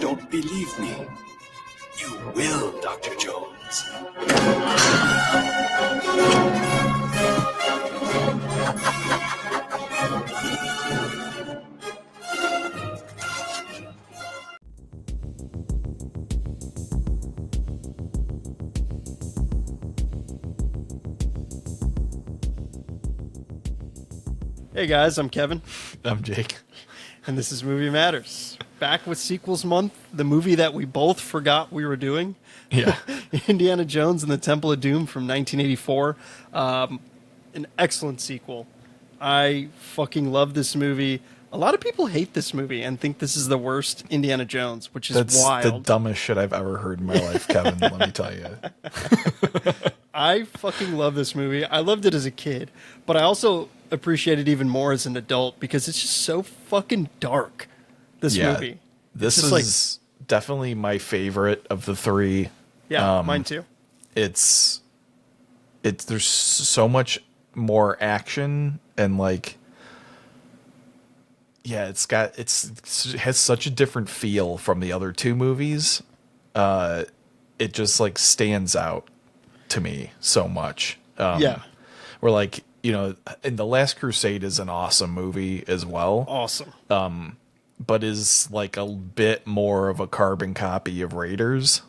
don't believe me? You will, Dr. Jones. Hey guys, I'm Kevin. I'm Jake. And this is Movie Matters. Back with Sequels Month, the movie that we both forgot we were doing. Yeah. Indiana Jones and the Temple of Doom from 1984. An excellent sequel. I fucking love this movie. A lot of people hate this movie and think this is the worst Indiana Jones, which is That's wild. the dumbest shit I've ever heard in my life, Kevin, let me tell you. I fucking love this movie. I loved it as a kid, but I also appreciate it even more as an adult because it's just so fucking dark, this movie. This is definitely my favorite of the three. Yeah, mine too. It's there's so much more action and like it has such a different feel from the other two movies. It just like stands out to me so much. We're like, you know, and The Last Crusade is an awesome movie as well. Awesome. But is like a bit more of a carbon copy of Raiders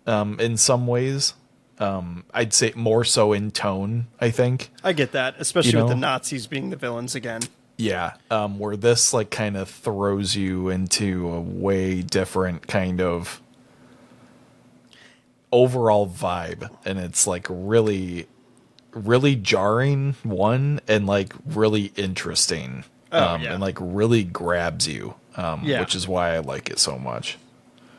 in some ways. I'd say more so in tone, I think. I get that, especially with the Nazis being the villains again. Yeah, where this like kind of throws you into a way different kind of overall vibe, and it's like really jarring and like really interesting. And like really grabs you, which is why I like it so much.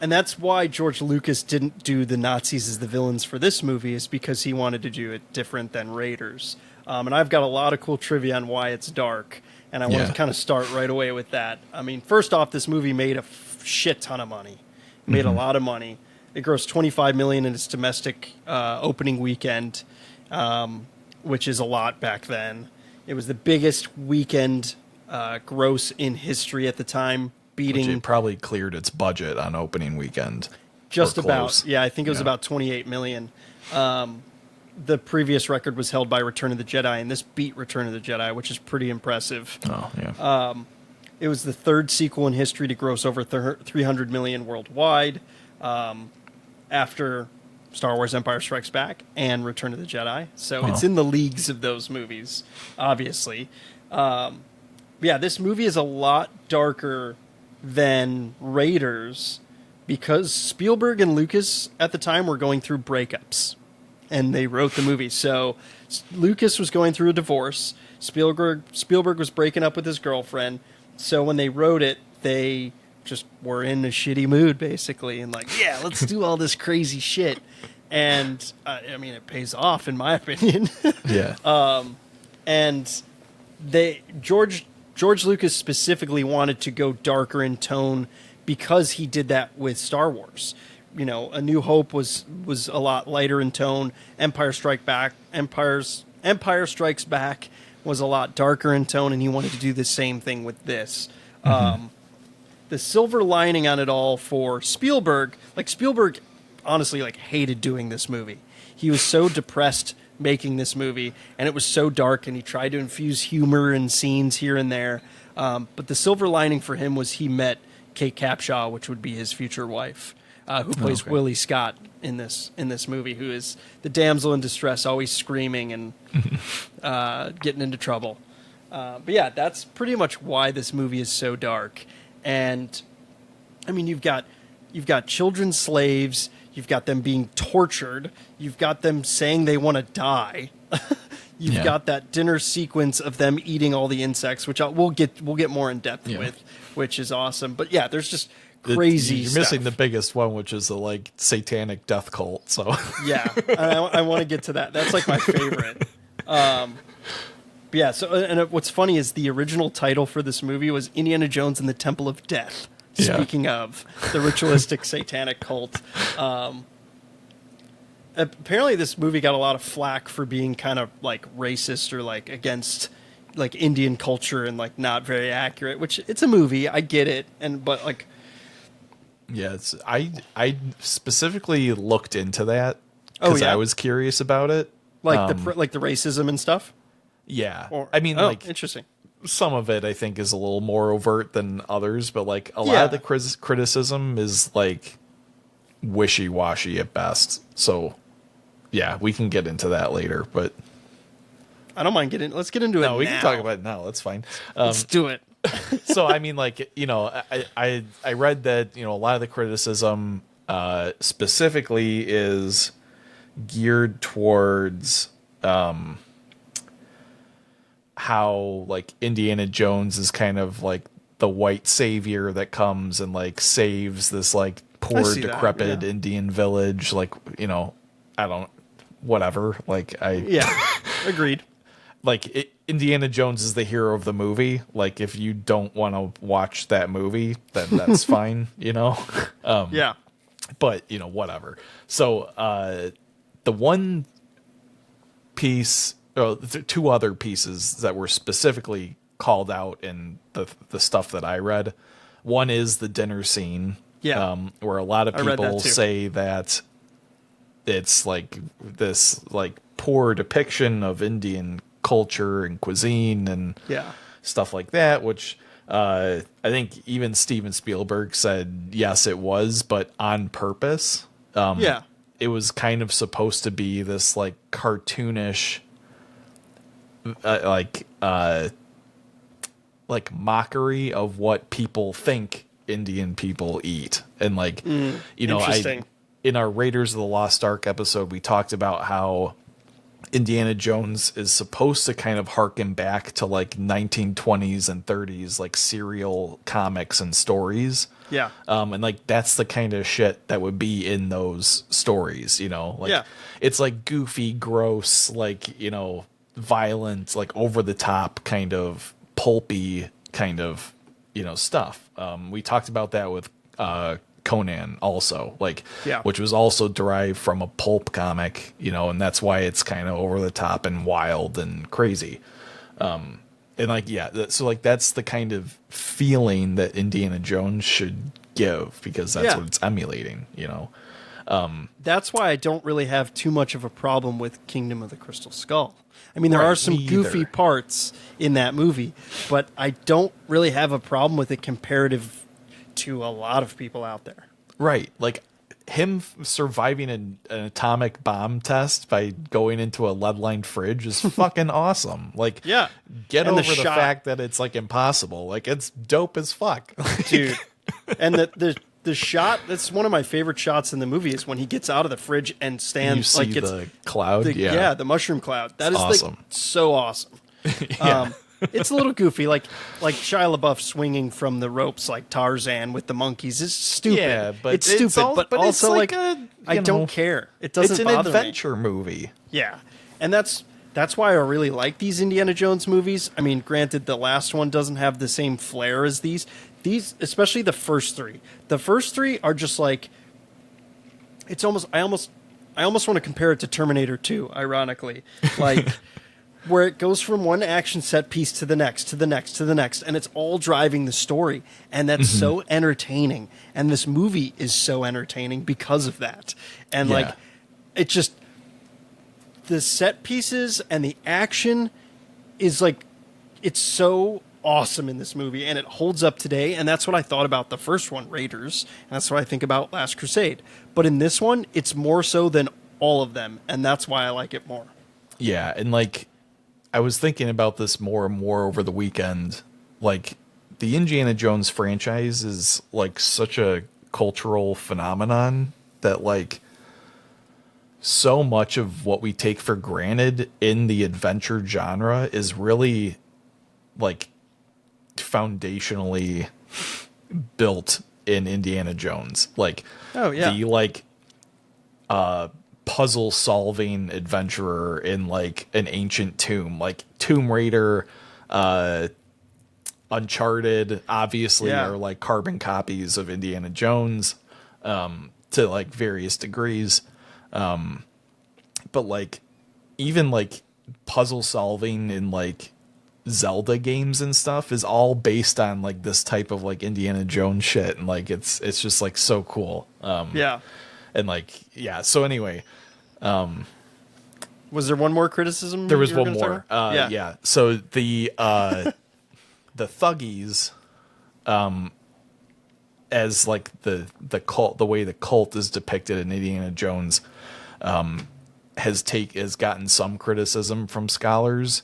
And that's why George Lucas didn't do the Nazis as the villains for this movie, is because he wanted to do it different than Raiders. And I've got a lot of cool trivia on why it's dark, and I want to kind of start right away with that. I mean, first off, this movie made a shit ton of money. It made a lot of money. It grossed $25 million in its domestic opening weekend, which is a lot back then. It was the biggest weekend gross in history at the time, beating... Which it probably cleared its budget on opening weekend. Just about. Yeah, I think it was about $28 million. The previous record was held by Return of the Jedi, and this beat Return of the Jedi, which is pretty impressive. Oh, yeah. It was the third sequel in history to gross over $300 million worldwide, after Star Wars Empire Strikes Back and Return of the Jedi. So it's in the leagues of those movies, obviously. Yeah, this movie is a lot darker than Raiders because Spielberg and Lucas at the time were going through breakups, and they wrote the movie. So Lucas was going through a divorce. Spielberg was breaking up with his girlfriend. So when they wrote it, they just were in a shitty mood, basically, and like, yeah, let's do all this crazy shit. And I mean, it pays off, in my opinion. Yeah. And George Lucas specifically wanted to go darker in tone because he did that with Star Wars. You know, A New Hope was a lot lighter in tone. Empire Strikes Back was a lot darker in tone, and he wanted to do the same thing with this. The silver lining on it all for Spielberg, Spielberg honestly hated doing this movie. He was so depressed making this movie, and it was so dark, and he tried to infuse humor in scenes here and there. But the silver lining for him was he met Kate Capshaw, which would be his future wife, who plays Willie Scott in this movie, who is the damsel in distress, always screaming and getting into trouble. But yeah, that's pretty much why this movie is so dark. And I mean, you've got children slaves. You've got them being tortured. You've got them saying they want to die. You've got that dinner sequence of them eating all the insects, which we'll get more in depth with, which is awesome. But yeah, there's just crazy You're stuff. missing the biggest one, which is the satanic death cult. So yeah, I want to get to that. That's my favorite. But yeah. So and what's funny is the original title for this movie was Indiana Jones and the Temple of Death. Speaking of the ritualistic satanic cult, apparently this movie got a lot of flack for being kind of racist or against Indian culture and not very accurate. Which it's a movie, I get it, but Yeah, I specifically looked into that Oh, because yeah? I was curious about it. Like the racism and stuff? Yeah, Or, I mean, like interesting. some of it I think is a little more overt than others, but like a lot of the criticism is like wishy-washy at best. So yeah, we can get into that later, but I don't mind let's get into it no, we now. can talk about it now. That's fine. Let's do it. So I mean, like, you know, I read that, you know, a lot of the criticism specifically is geared towards how like Indiana Jones is kind of like the white savior that comes and like saves this like poor decrepit Indian village, like, you know, whatever, like Agreed. Like Indiana Jones is the hero of the movie. Like if you don't want to watch that movie, then that's fine, you know. But you know, whatever. So the one piece, two other pieces that were specifically called out in the stuff that I read. One is the dinner scene, where a lot of people say that it's like this like poor depiction of Indian culture and cuisine and stuff like that, which I think even Steven Spielberg said yes it was, but on purpose. It was kind of supposed to be this like cartoonish like mockery of what people think Indian people eat. And like you know, in our Raiders of the Lost Ark episode we talked about how Indiana Jones is supposed to kind of harken back to like 1920s and 30s like serial comics and stories. And like that's the kind of shit that would be in those stories, you know. Like it's like goofy, gross, like, you know, violent, like over the top kind of pulpy kind of, you know, stuff. We talked about that with Conan also, like, which was also derived from a pulp comic, you know, and that's why it's kind of over the top and wild and crazy. And like, so like that's the kind of feeling that Indiana Jones should give, because that's what it's emulating, you know. That's why I don't really have too much of a problem with Kingdom of the Crystal Skull. I mean, there are some goofy parts in that movie, but I don't really have a problem with it comparative to a lot of people out there. Right. Like him surviving an atomic bomb test by going into a lead-lined fridge is fucking awesome. Like, get over the fact that it's like impossible. Like it's dope as fuck. Dude. And the shot, that's one of my favorite shots in the movie, is when he gets out of the fridge and stands like it's the cloud. The mushroom cloud. That is awesome. Like, so awesome. It's a little goofy, like Shia LaBeouf swinging from the ropes like Tarzan with the monkeys is stupid. Yeah, but it's stupid, but also like I don't care. It doesn't bother me. It's an adventure movie. Yeah, and that's why I really like these Indiana Jones movies. I mean, granted, the last one doesn't have the same flair as these. These, especially the first three. The first three are just like, it's almost. I almost want to compare it to Terminator 2. Ironically, like. Where it goes from one action set piece to the next, to the next, to the next, and it's all driving the story, and that's so entertaining. And this movie is so entertaining because of that. And like, it just, the set pieces and the action is like, it's so awesome in this movie, and it holds up today. And that's what I thought about the first one, Raiders, and that's what I think about Last Crusade. But in this one, it's more so than all of them, and that's why I like it more. Yeah, and like, I was thinking about this more and more over the weekend. Like, the Indiana Jones franchise is like such a cultural phenomenon that like so much of what we take for granted in the adventure genre is really like foundationally built in Indiana Jones. Like, the like puzzle solving adventurer in like an ancient tomb, like Tomb Raider, Uncharted obviously are like carbon copies of Indiana Jones to like various degrees, but like even like puzzle solving in like Zelda games and stuff is all based on like this type of like Indiana Jones shit, and like it's just like so cool. Yeah. And like so anyway, was there one more criticism? there was you were one gonna more. throw? Yeah. So the Thuggies, as like the cult, the way the cult is depicted in Indiana Jones, has gotten some criticism from scholars.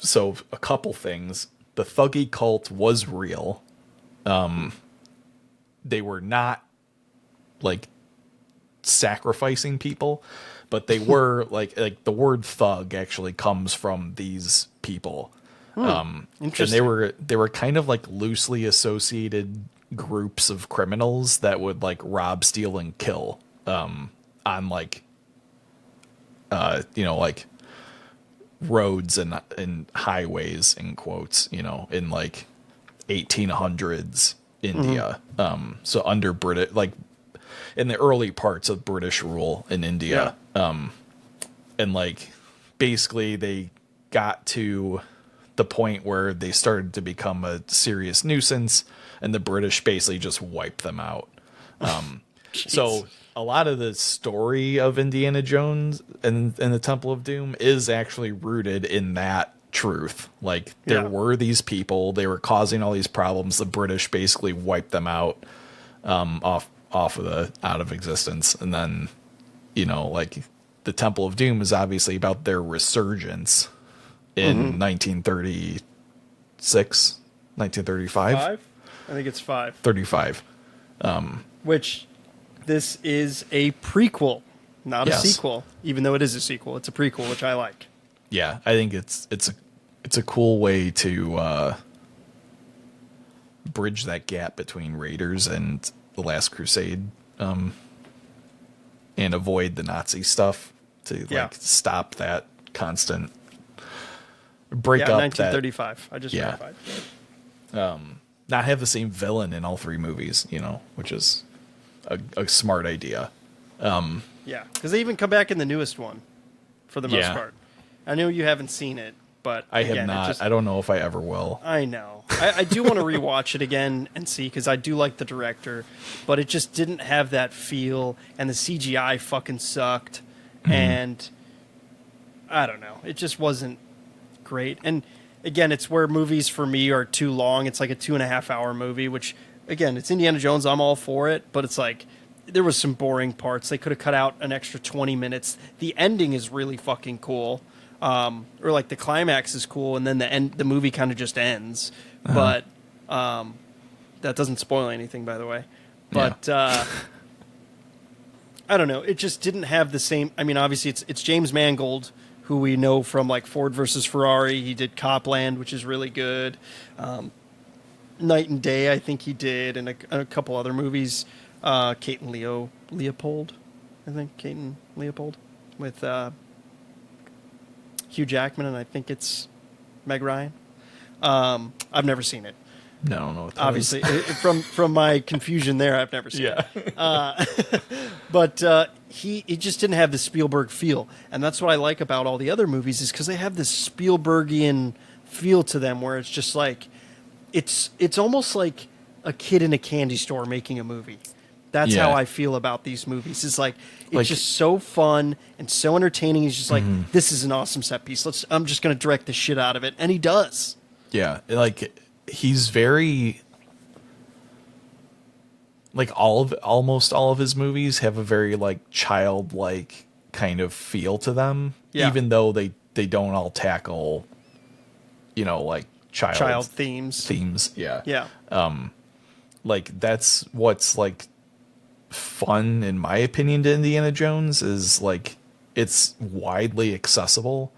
So a couple things. The Thuggy cult was real. They were not like sacrificing people, but they were like the word thug actually comes from these people. Interesting. And they were kind of like loosely associated groups of criminals that would like rob, steal, and kill on like like roads and highways, in quotes, in like 1800s India. So under British, like in the early parts of British rule in India. And like basically they got to the point where they started to become a serious nuisance, and the British basically just wiped them out. So a lot of the story of Indiana Jones and the Temple of Doom is actually rooted in that truth. Like there were these people, they were causing all these problems. The British basically wiped them out, out of existence. And then, like the Temple of Doom is obviously about their resurgence in 1936, 1935. I think it's 35. Which this is a prequel, not a sequel. Even though it is a sequel, it's a prequel, which I like. Yeah, I think it's a cool way to bridge that gap between Raiders and The Last Crusade, and avoid the Nazi stuff to like stop that constant break up. 1935. I just verified. Not have the same villain in all three movies, which is a smart idea. Yeah, because they even come back in the newest one, for the most part. I know you haven't seen it, but I have not. I don't know if I ever will. I know. I do want to rewatch it again and see, because I do like the director, but it just didn't have that feel, and the CGI fucking sucked, and I don't know. It just wasn't great. And again, it's where movies for me are too long. It's like a 2.5 hour movie, which again, it's Indiana Jones. I'm all for it, but it's like there was some boring parts. They could have cut out an extra 20 minutes. The ending is really fucking cool. Or like the climax is cool, and then the movie kind of just ends. But that doesn't spoil anything, by the way. But I don't know. It just didn't have the same. I mean, obviously it's James Mangold, who we know from like Ford versus Ferrari. He did Copland, which is really good. Night and Day, I think he did, and a couple other movies. Kate and Leopold, I think Kate and Leopold with Hugh Jackman, and I think it's Meg Ryan. I've never seen it. No, I don't know what that obviously from my confusion there, I've never seen it. But he just didn't have the Spielberg feel, and that's what I like about all the other movies, is because they have this Spielbergian feel to them, where it's just like it's almost like a kid in a candy store making a movie. That's how I feel about these movies. It's like it's just so fun and so entertaining. He's just like, this is an awesome set piece. I'm just going to direct the shit out of it, and he does. Yeah, like he's very like almost all of his movies have a very like childlike kind of feel to them, even though they don't all tackle, like child themes. Yeah. Like that's what's like fun, in my opinion, to Indiana Jones, is like it's widely accessible.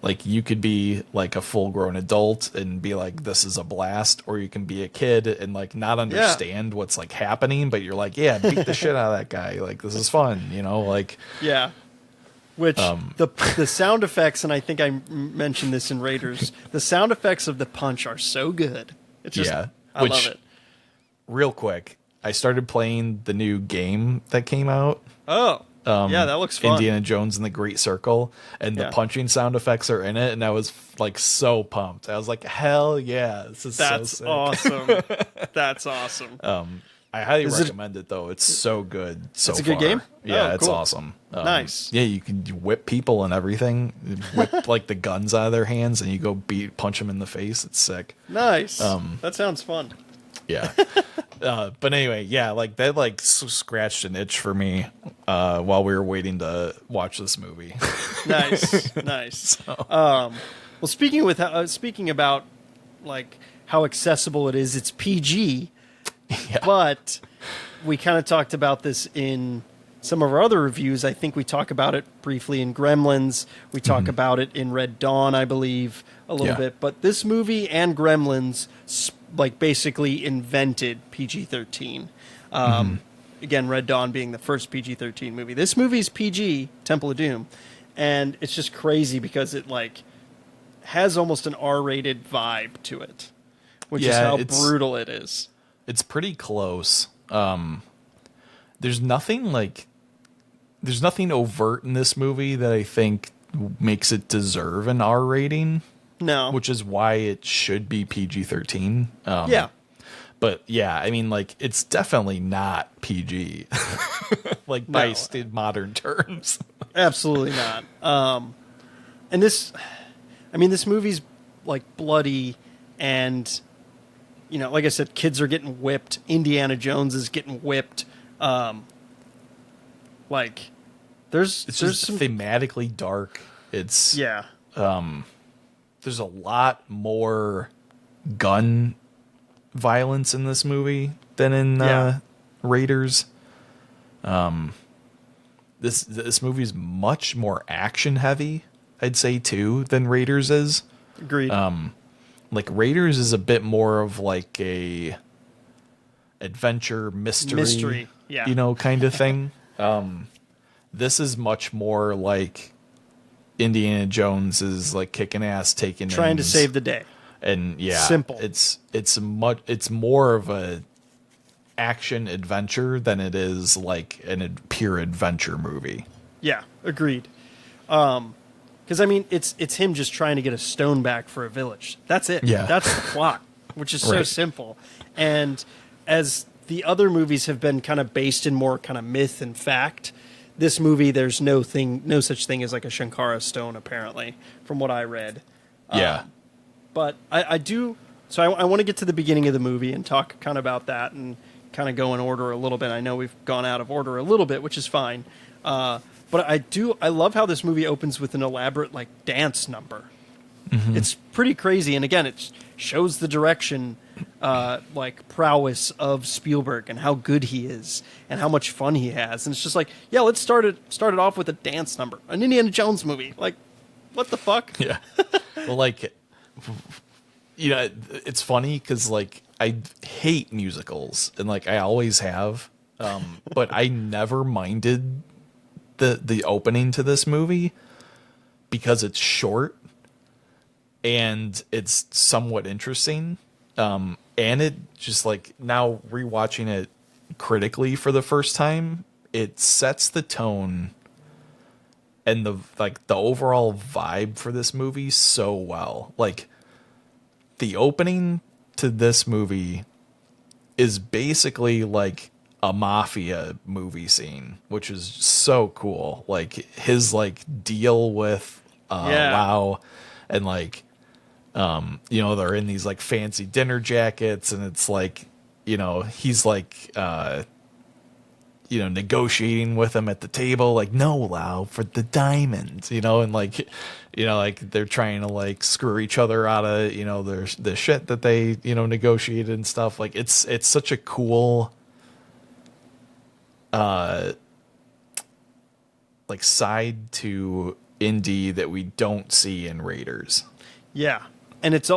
Like you could be like a full grown adult and be like, this is a blast, or you can be a kid and like not understand what's like happening, but you're like, yeah, beat the shit out of that guy. Like this is fun, like Which the sound effects, and I think I mentioned this in Raiders, the sound effects of the punch are so good. It's just I love it. Real quick, I started playing the new game that came out. Oh. Yeah, that looks fun. Indiana Jones and the Great Circle, and the punching sound effects are in it, and I was like so pumped. I was like, hell yeah, this is so sick. Awesome. That's awesome. I highly recommend it though. It's so good. So it's a good game? Yeah, Oh, it's cool. awesome. Nice. Yeah, you can whip people and everything. Whip like the guns out of their hands, and you go punch them in the face. It's sick. Nice. That sounds fun. Yeah. But anyway, yeah, like that like scratched an itch for me while we were waiting to watch this movie. Nice. Well, speaking about like how accessible it is, it's PG. Yeah. But we kind of talked about this in some of our other reviews. I think we talk about it briefly in Gremlins. We talk about it in Red Dawn, I believe, a little bit. But this movie and Gremlins like basically invented PG-13. Again, Red Dawn being the first PG-13 movie. This movie's PG, Temple of Doom, and it's just crazy because it like has almost an R-rated vibe to it, which is how brutal it is. It's pretty close. There's nothing overt in this movie that I think makes it deserve an R rating. No. Which is why it should be PG-13. Yeah. But yeah, I mean, like, it's definitely not PG. Like, by modern terms. Absolutely not. And this movie's like bloody and, you know, like I said, kids are getting whipped. Indiana Jones is getting whipped. Like, there's just some thematically dark. It's there's a lot more gun violence in this movie than in Raiders. This movie's much more action heavy, I'd say too, than Raiders is. Agreed. Like Raiders is a bit more of like a adventure mystery, you know, kind of thing. This is much more like Indiana Jones is like kicking ass, taking trying names, to save the day. And simple. It's more of a action adventure than it is like a pure adventure movie. Yeah, agreed. Because I mean, it's him just trying to get a stone back for a village. That's it. Yeah. That's the plot, which is so simple. And as the other movies have been kind of based in more kind of myth and fact, this movie there's no such thing as like a Shankara stone, apparently, from what I read. Yeah. But I do. So I want to get to the beginning of the movie and talk kind of about that and kind of go in order a little bit. I know we've gone out of order a little bit, which is fine. But I love how this movie opens with an elaborate like dance number. Mm-hmm. It's pretty crazy, and again, it shows the direction, like prowess of Spielberg and how good he is and how much fun he has. And it's just like, yeah, let's start it off with a dance number, an Indiana Jones movie. Like, what the fuck? Yeah. Well, like, you know, it's funny because like I hate musicals and like I always have, but I never minded the opening to this movie because it's short and it's somewhat interesting. And it just like now rewatching it critically for the first time, it sets the tone and the overall vibe for this movie so well. Like the opening to this movie is basically like a mafia movie scene, which is so cool. Like his like deal with Lau, and like you know, they're in these like fancy dinner jackets, and it's like, you know, he's like you know, negotiating with him at the table, like, no, Lau, for the diamonds, you know, and like, you know, like they're trying to like screw each other out of, you know, the shit that they, you know, negotiated and stuff. Like it's such a cool like side to Indy that we don't see in Raiders. Yeah. And it's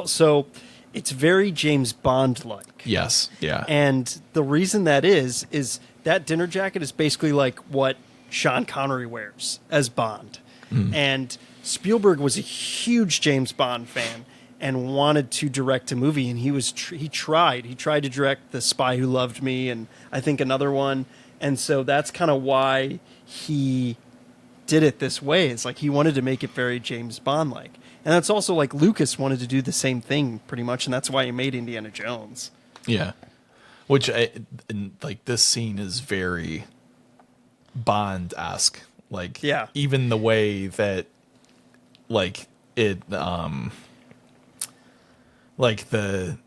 very James Bond like. Yes. Yeah. And the reason that is that dinner jacket is basically like what Sean Connery wears as Bond. Mm. And Spielberg was a huge James Bond fan and wanted to direct a movie, and he tried to direct The Spy Who Loved Me and I think another one, And so that's kind of why he did it this way. It's like he wanted to make it very James Bond-like. And that's also like Lucas wanted to do the same thing pretty much, and that's why he made Indiana Jones. Yeah. Like this scene is very Bond-esque. Like even the way that like it like the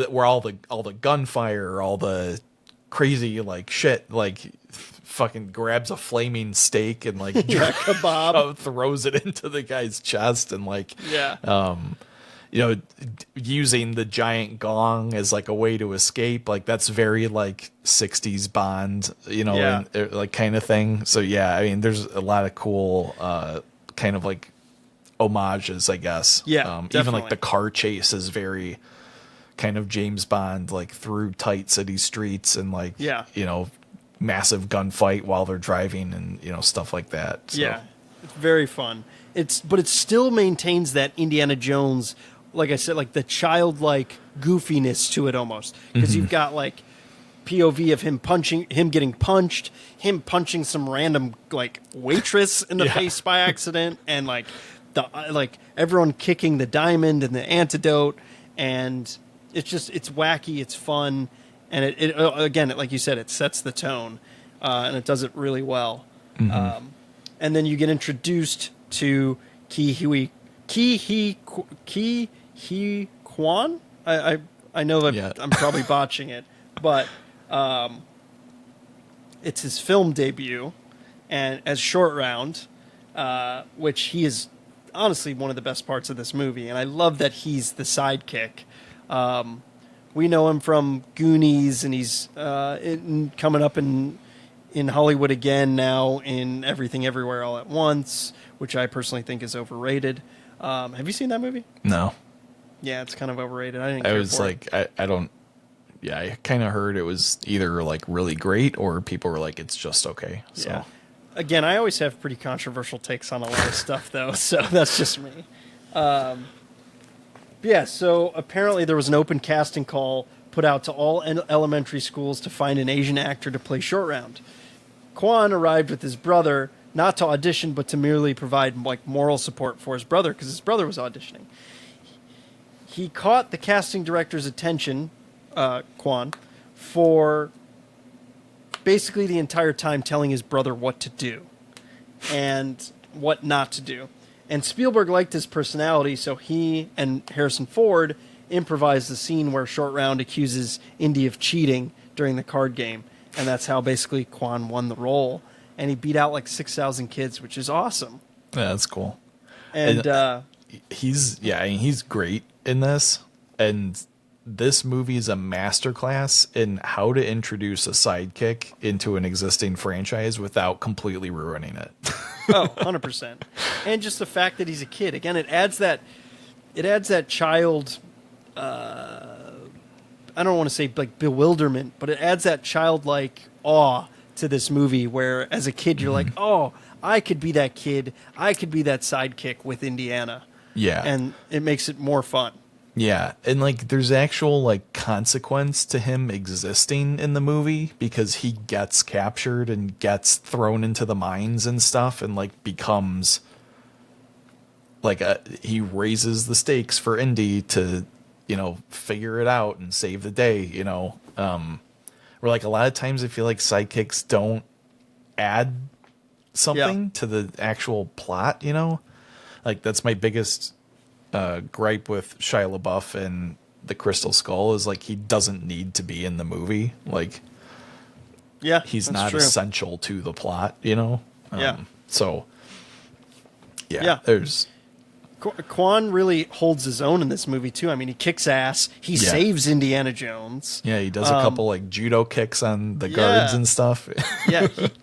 where all the gunfire, all the crazy like shit, like fucking grabs a flaming steak and like kebab, throws it into the guy's chest, and like using the giant gong as like a way to escape, like that's very like 60s Bond, and, like kind of thing. So I mean there's a lot of cool kind of like homages, I guess. Even like the car chase is very kind of James Bond, like through tight city streets and like massive gunfight while they're driving and stuff like that. So. Yeah, it's very fun. But it still maintains that Indiana Jones, like I said, like the childlike goofiness to it almost, because you've got like POV of him getting punched, him punching some random like waitress in the face by accident, and like everyone kicking the diamond and the antidote, and it's wacky, it's fun, and it again, like you said, it sets the tone, and it does it really well. And then you get introduced to Ki Kwan. I know that I'm probably botching it, but it's his film debut, and as Short Round, which he is honestly one of the best parts of this movie, and I love that he's the sidekick. We know him from Goonies, and he's coming up in Hollywood again now in Everything Everywhere All at Once, which I personally think is overrated. Have you seen that movie? No. Yeah, it's kind of overrated. I didn't care for it. I don't. Yeah, I kind of heard it was either like really great or people were like it's just okay. So. Yeah. Again, I always have pretty controversial takes on a lot of stuff, though, so that's just me. So apparently there was an open casting call put out to all elementary schools to find an Asian actor to play Short Round. Kwan arrived with his brother, not to audition, but to merely provide like moral support for his brother, because his brother was auditioning. He caught the casting director's attention, Kwan, for basically the entire time telling his brother what to do and what not to do. And Spielberg liked his personality, so he and Harrison Ford improvised the scene where Short Round accuses Indy of cheating during the card game. And that's how basically Kwan won the role. And he beat out like 6,000 kids, which is awesome. Yeah, that's cool. And he's great in this. And this movie is a masterclass in how to introduce a sidekick into an existing franchise without completely ruining it. 100%. And just the fact that he's a kid. Again, it adds that child, I don't want to say like bewilderment, but it adds that childlike awe to this movie where as a kid you're like, oh, I could be that kid. I could be that sidekick with Indiana. Yeah. And it makes it more fun. Yeah, and like there's actual like consequence to him existing in the movie because he gets captured and gets thrown into the mines and stuff and like becomes like he raises the stakes for Indy to, figure it out and save the day, where like a lot of times I feel like sidekicks don't add something to the actual plot, like that's my biggest gripe with Shia LaBeouf and The Crystal Skull is like he doesn't need to be in the movie. Like, he's not essential to the plot, So, there's Kwan really holds his own in this movie too. I mean, he kicks ass. He saves Indiana Jones. Yeah, he does a couple like judo kicks on the guards and stuff.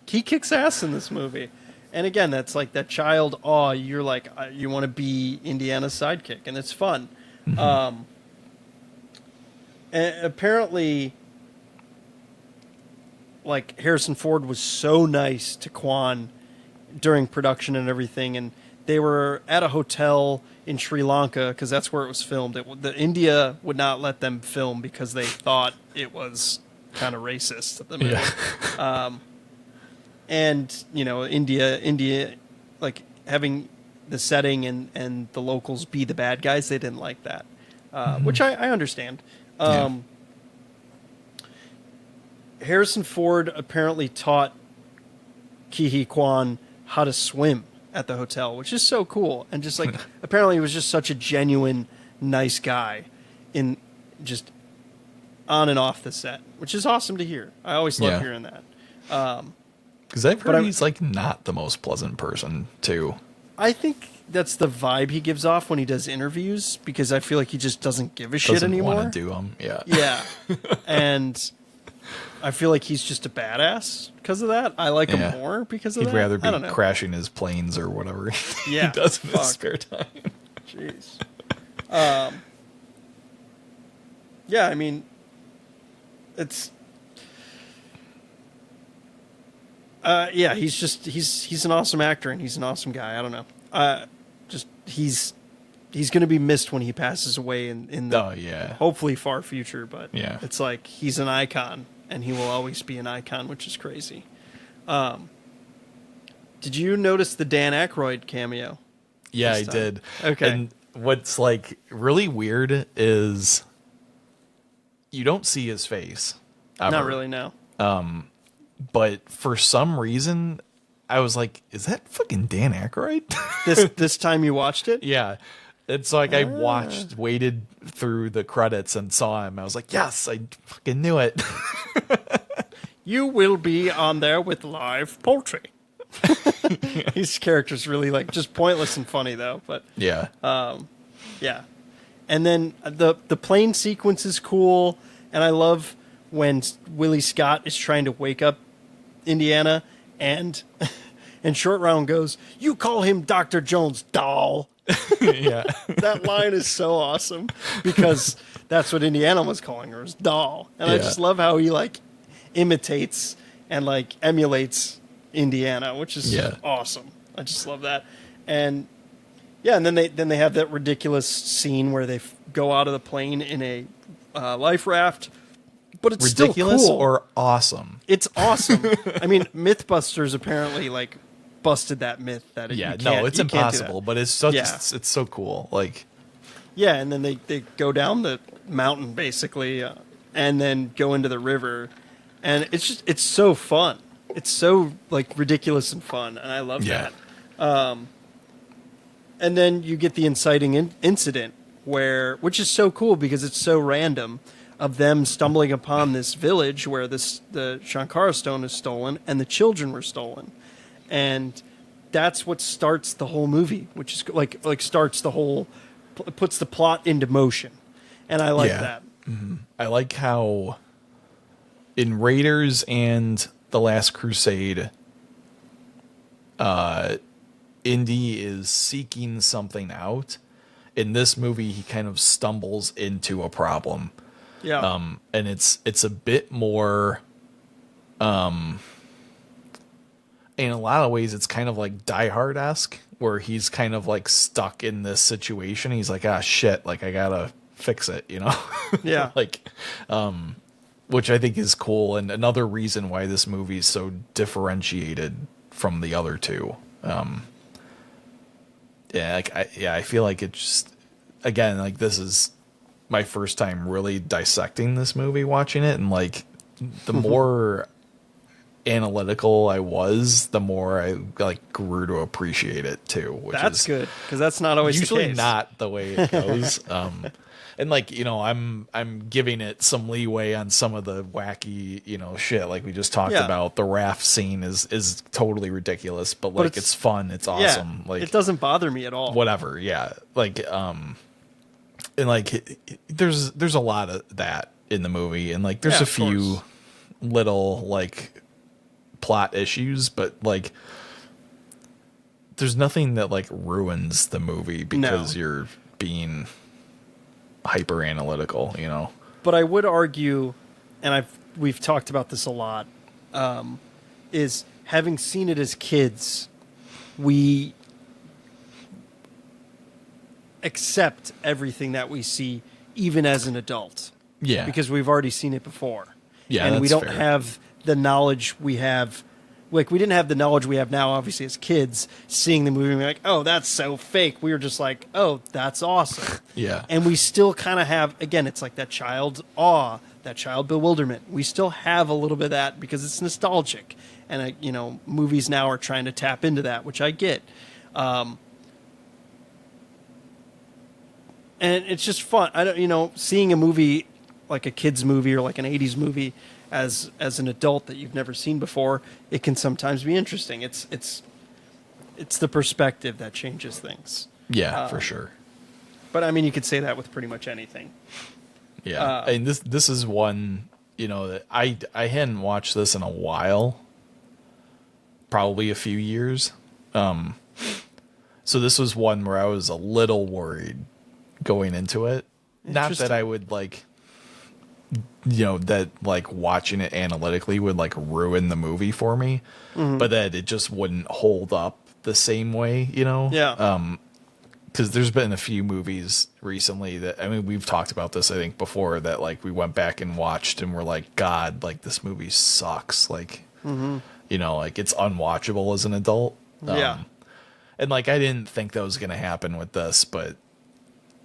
He kicks ass in this movie. And again, that's like that child awe. You're like, you want to be Indiana's sidekick, and it's fun. And apparently, like Harrison Ford was so nice to Kwan during production and everything, and they were at a hotel in Sri Lanka because that's where it was filmed. India would not let them film because they thought it was kind of racist at the movie. Yeah. And India, like having the setting and the locals be the bad guys, they didn't like that, which I understand. Harrison Ford apparently taught Ke Huy Quan how to swim at the hotel, which is so cool. And just like, apparently he was just such a genuine, nice guy in just on and off the set, which is awesome to hear. I always love hearing that. Because I've heard he's like not the most pleasant person too. I think that's the vibe he gives off when he does interviews, because I feel like he just doesn't give a shit anymore. Want to do them, yeah. Yeah, and I feel like he's just a badass because of that. I like him more because of that. He'd rather be crashing his planes or whatever he does in his spare time. Jeez. Yeah, I mean, it's. He's an awesome actor and he's an awesome guy. I don't know. He's going to be missed when he passes away in the hopefully far future. But it's like he's an icon and he will always be an icon, which is crazy. Did you notice the Dan Aykroyd cameo? Yeah, I did. Okay. And what's like really weird is you don't see his face. Ever. Not really, no. But for some reason, I was like, "Is that fucking Dan Aykroyd?" this time you watched it? Yeah. It's like I waited through the credits and saw him. I was like, "Yes, I fucking knew it." You will be on there with live poultry. His character's really like just pointless and funny though, but yeah. And then the plane sequence is cool, and I love when Willie Scott is trying to wake up Indiana, and Short Round goes, "You call him Dr. Jones, doll." Yeah. That line is so awesome because that's what Indiana was calling her, is doll. And I just love how he like imitates and like emulates Indiana, which is awesome. I just love that. And and then they have that ridiculous scene where they go out of the plane in a life raft. But it's ridiculous still cool. Or awesome. It's awesome. I mean, MythBusters apparently like busted that myth that it's impossible, but it's such it's so cool. Like, and then they go down the mountain basically, and then go into the river, and it's so fun. It's so like ridiculous and fun, and I love that. And then you get the inciting incident which is so cool because it's so random, of them stumbling upon this village where the Shankara stone is stolen and the children were stolen. And that's what starts the whole movie, which is like starts the whole, puts the plot into motion. And I like that. Mm-hmm. I like how in Raiders and The Last Crusade, Indy is seeking something out. In this movie, he kind of stumbles into a problem. Yeah. And it's a bit more, in a lot of ways, it's kind of like Die Hard-esque, where he's kind of like stuck in this situation. He's like, shit, like I gotta fix it, you know? Yeah. Like, which I think is cool. And another reason why this movie is so differentiated from the other two. I feel like it just, again, like this is my first time really dissecting this movie, watching it, and like the more analytical I was, the more I like grew to appreciate it too. Which that's good, because that's not always usually the case. Not the way it goes. And like, you know, I'm giving it some leeway on some of the wacky, you know, shit like we just talked about. The raft scene is totally ridiculous, but like it's fun, it's awesome. Yeah, like it doesn't bother me at all. Whatever, yeah. Like and like there's a lot of that in the movie, and like there's a few little like plot issues, but like there's nothing that like ruins the movie because you're being hyper analytical, you know. But I would argue, and we've talked about this a lot, is having seen it as kids, we accept everything that we see even as an adult. Yeah. Because we've already seen it before. Yeah, and we that's don't fair. have the knowledge we have. Like, we didn't have the knowledge we have now, obviously, as kids, seeing the movie and being like, oh, that's so fake. We were just like, oh, that's awesome. Yeah. And we still kind of have, again, it's like that child's awe, that child bewilderment. We still have a little bit of that because it's nostalgic. And, movies now are trying to tap into that, which I get. And it's just fun. I don't, seeing a movie like a kid's movie or like an 80s movie as an adult that you've never seen before, it can sometimes be interesting. It's the perspective that changes things. Yeah, for sure. But I mean, you could say that with pretty much anything. Yeah, and this is one, that I hadn't watched this in a while, probably a few years. So this was one where I was a little worried going into it. Not that I would that watching it analytically would ruin the movie for me, but that it just wouldn't hold up the same way, Yeah. Because there's been a few movies recently that, we've talked about this, I think, before, that we went back and watched and we're like, God, this movie sucks. It's unwatchable as an adult. Yeah. And I didn't think that was going to happen with this, but.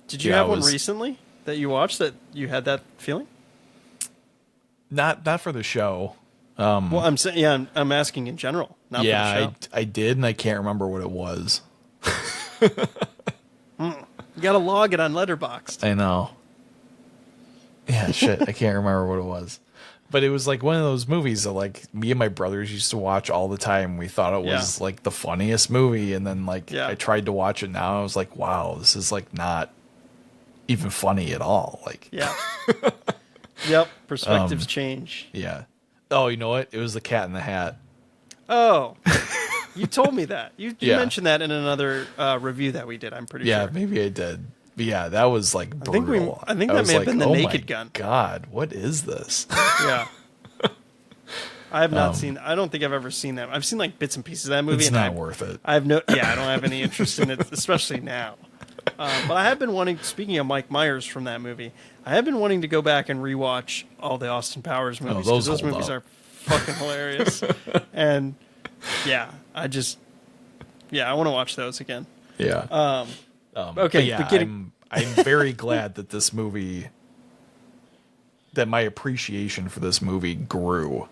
Did you have one recently that you watched that you had that feeling? Not for the show. Well, I'm saying, yeah, I'm asking in general. Not for the show. I did, and I can't remember what it was. You got to log it on Letterboxd. I know. Yeah, shit, I can't remember what it was. But it was one of those movies that me and my brothers used to watch all the time. We thought it was the funniest movie, and then I tried to watch it now. I was like, wow, this is not even funny at all. Yeah. Yep. Perspectives change. Yeah. Oh, you know what? It was The Cat in the Hat. Oh, you told me that. You mentioned that in another review that we did. I'm pretty sure. Yeah, maybe I did. But yeah, that was brutal. I think that may have been the Naked Gun. God, what is this? Yeah. I have not seen. I don't think I've ever seen that. I've seen bits and pieces of that movie. It's not worth it. I don't have any interest in it, especially now. But I have been wanting. Speaking of Mike Myers from that movie, I have been wanting to go back and rewatch all the Austin Powers movies, because those movies are fucking hilarious. And I want to watch those again. Yeah. Okay. Yeah, I'm very glad that this movie, that my appreciation for this movie grew.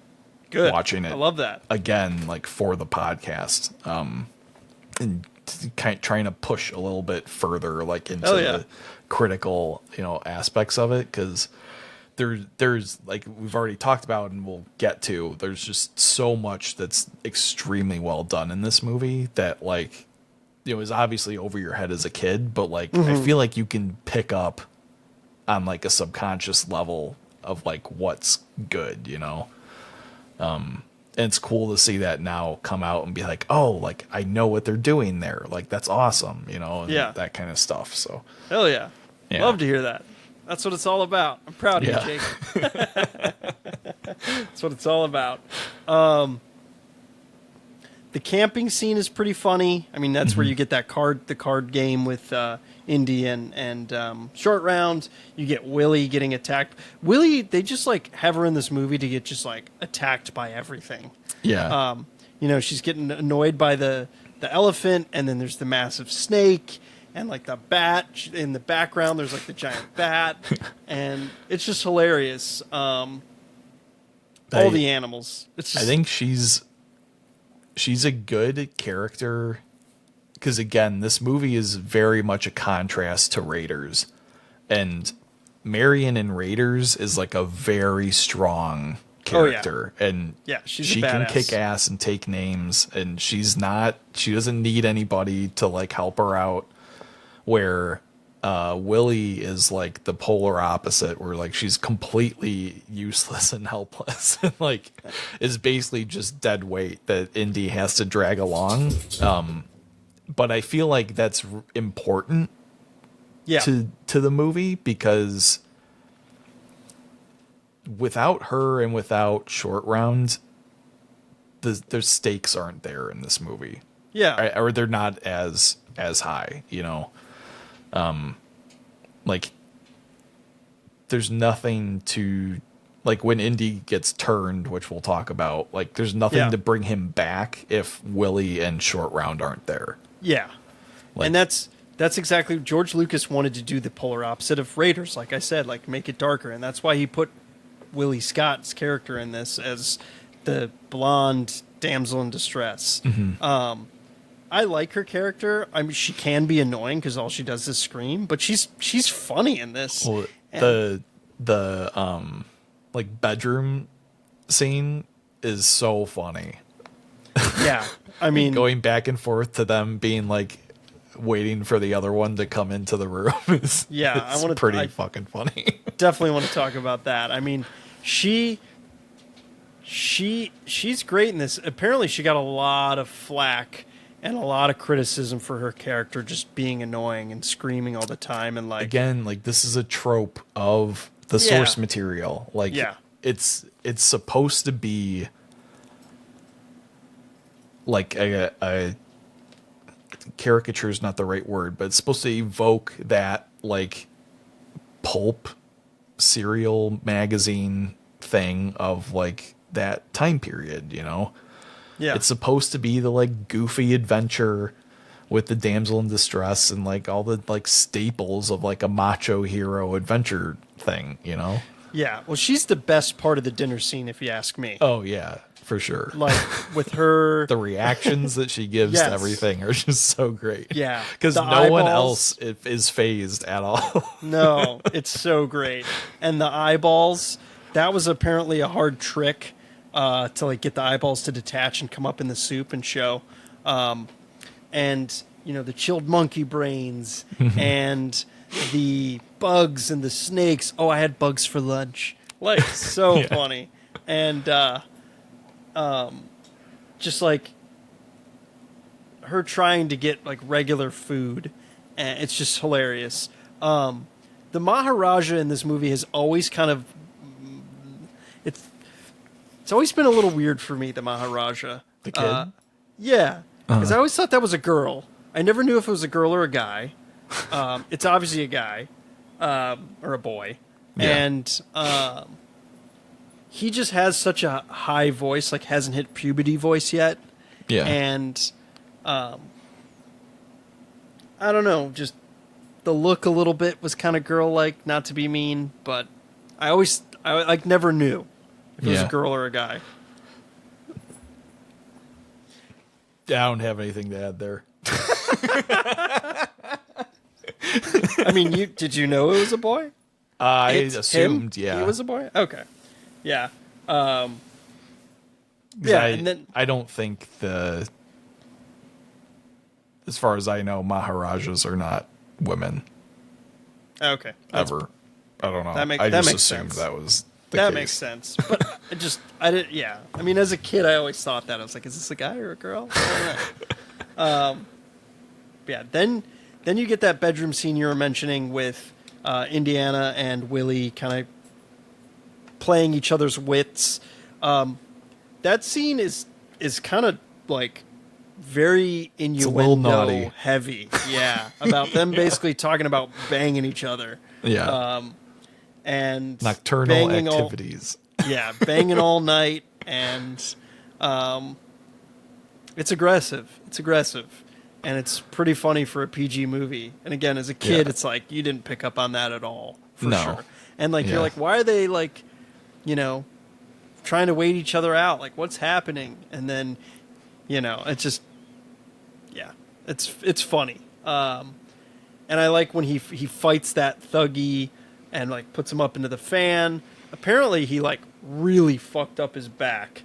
Good. Watching it. I love that. Again, for the podcast. And trying to push a little bit further, into the critical, aspects of it. Because there's we've already talked about, and we'll get to, there's just so much that's extremely well done in this movie that is obviously over your head as a kid, but I feel you can pick up on a subconscious level of what's good, and it's cool to see that now come out and be oh, I know what they're doing there, that's awesome, and that kind of stuff. So hell yeah. Love to hear that. That's what it's all about. I'm proud of you, Jake. That's what it's all about. The camping scene is pretty funny. I mean, that's where you get that the card game with Indy and Short Round. You get Willie getting attacked. Willie, they just have her in this movie to get just attacked by everything. Yeah. She's getting annoyed by the elephant, and then there's the massive snake, and the bat in the background. There's the giant bat, and it's just hilarious. All the animals. It's just, I think she's a good character, because again, this movie is very much a contrast to Raiders, and Marion in Raiders is a very strong character, and she can kick ass and take names, and she doesn't need anybody to help her out, where Willie is the polar opposite, where she's completely useless and helpless, and is basically just dead weight that Indy has to drag along. But I feel that's important to the movie, because without her and without Short Round, the stakes aren't there in this movie. Yeah. Or they're not as high, there's nothing to like when Indy gets turned, which we'll talk about, like there's nothing to bring him back if Willie and Short Round aren't there. Yeah. Like, and that's exactly George Lucas wanted to do the polar opposite of Raiders, like I said, like make it darker, and that's why he put Willie Scott's character in this as the blonde damsel in distress. I like her character. I mean, she can be annoying because all she does is scream, but she's funny in this. well, the like bedroom scene is so funny. Yeah, I mean, going back and forth to them being like waiting for the other one to come into the room is pretty fucking funny. Definitely want to talk about that. I mean, she's great in this. Apparently, she got a lot of flack and a lot of criticism for her character just being annoying and screaming all the time. And like, again, like this is a trope of the source material. Like, it's supposed to be like a caricature is not the right word, but it's supposed to evoke that like pulp serial magazine thing of like that time period, you know? Yeah. It's supposed to be the like goofy adventure with the damsel in distress and like all the like staples of like a macho hero adventure thing, you know? Yeah. Well, she's the best part of the dinner scene, if you ask me. Oh yeah, for sure. Like with her, the reactions that she gives to everything are just so great. Yeah. Because no one else is phased at all. No, it's so great. And the eyeballs, that was apparently a hard trick to like get the eyeballs to detach and come up in the soup and show. And, you know, the chilled monkey brains and the bugs and the snakes. Oh, I had bugs for lunch. Like, so funny. And just like her trying to get like regular food. And it's just hilarious. The Maharaja in this movie has always kind of, it's always been a little weird for me, the Maharaja. The kid? Yeah. Because I always thought that was a girl. I never knew if it was a girl or a guy. It's obviously a guy. Or a boy. Yeah. And he just has such a high voice, like hasn't hit puberty voice yet. Yeah. And I don't know, just the look a little bit was kind of girl-like, not to be mean, but I like never knew if it was a girl or a guy. I don't have anything to add there. I mean, did you know it was a boy? I assumed, He was a boy? Okay. Yeah. And then I don't think as far as I know, Maharajas are not women. Okay. Ever. I don't know. I just assumed that was the that case. makes sense. But I didn't, yeah. I mean, as a kid, I always thought that. I was like, is this a guy or a girl? I don't know. Yeah, then you get that bedroom scene you were mentioning with Indiana and Willie kind of playing each other's wits. That scene is kind of like very innuendo heavy. Yeah, about them basically talking about banging each other. Yeah. And nocturnal activities. Banging all night, and it's aggressive. It's aggressive. And it's pretty funny for a PG movie. And again, as a kid, it's like, you didn't pick up on that at all, for sure. And like, you're like, why are they like, you know, trying to wait each other out? Like, what's happening? And then, you know, it's just, it's funny. And I like when he fights that thuggy and like puts him up into the fan. Apparently he like really fucked up his back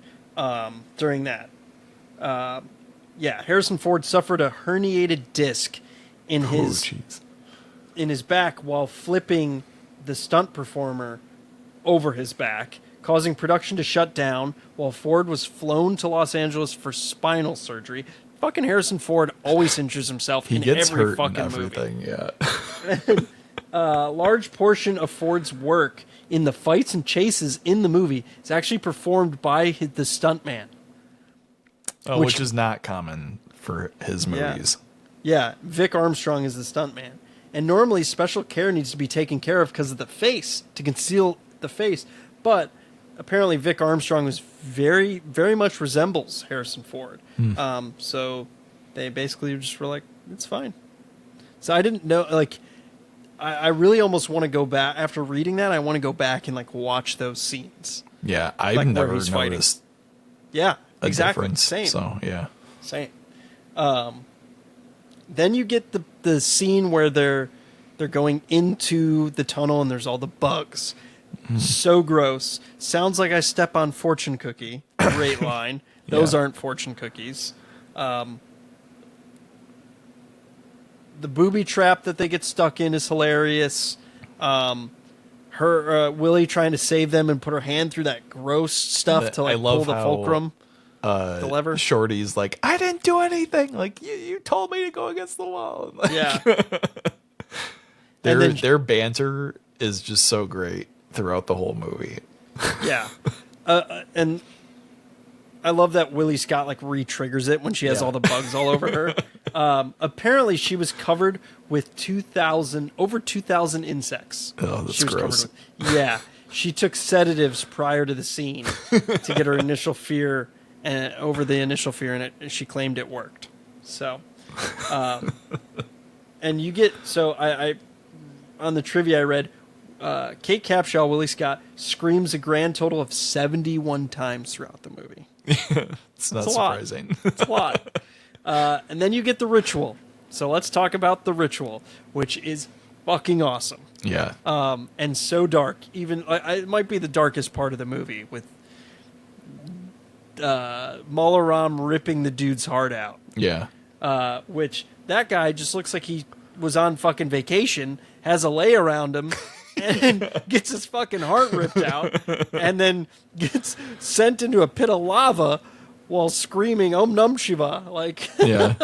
during that. Harrison Ford suffered a herniated disc in his back while flipping the stunt performer over his back, causing production to shut down while Ford was flown to Los Angeles for spinal surgery. Fucking Harrison Ford always injures himself in every fucking movie. Large portion of Ford's work in the fights and chases in the movie is actually performed by the stuntman. Which is not common for his movies. Yeah, Vic Armstrong is the stuntman. And normally special care needs to be taken care of because of the face, to conceal the face. But apparently Vic Armstrong was very, very much resembles Harrison Ford. So they basically just were like, it's fine. So I didn't know, like, I really almost want to go back after reading that. I want to go back and like watch those scenes. Yeah, I've like, never noticed. Yeah, a exactly. difference. Same. So yeah, same. Then you get the scene where they're going into the tunnel and there's all the bugs. So gross. Sounds like I step on fortune cookie. Great line. Those aren't fortune cookies. The booby trap that they get stuck in is hilarious. Willie trying to save them and put her hand through that gross stuff to like pull the fulcrum. The lever. Shorty's like, I didn't do anything. Like you told me to go against the wall. Yeah. Their banter is just so great throughout the whole movie. Yeah. And I love that Willie Scott like re-triggers it when she has all the bugs all over her. Apparently she was covered with over 2,000 insects. Oh, that's gross. Yeah. She took sedatives prior to the scene to get her initial fear and she claimed it worked. So, and you get, so I on the trivia I read, Kate Capshaw, Willie Scott, screams a grand total of 71 times throughout the movie. It's not surprising. It's a lot. And then you get the ritual. So let's talk about the ritual, which is fucking awesome. Yeah. And so dark. Even it might be the darkest part of the movie with Malaram ripping the dude's heart out. Yeah. Which that guy just looks like he was on fucking vacation, has a lay around him, and gets his fucking heart ripped out, and then gets sent into a pit of lava while screaming Om Num Shiva. Like, yeah.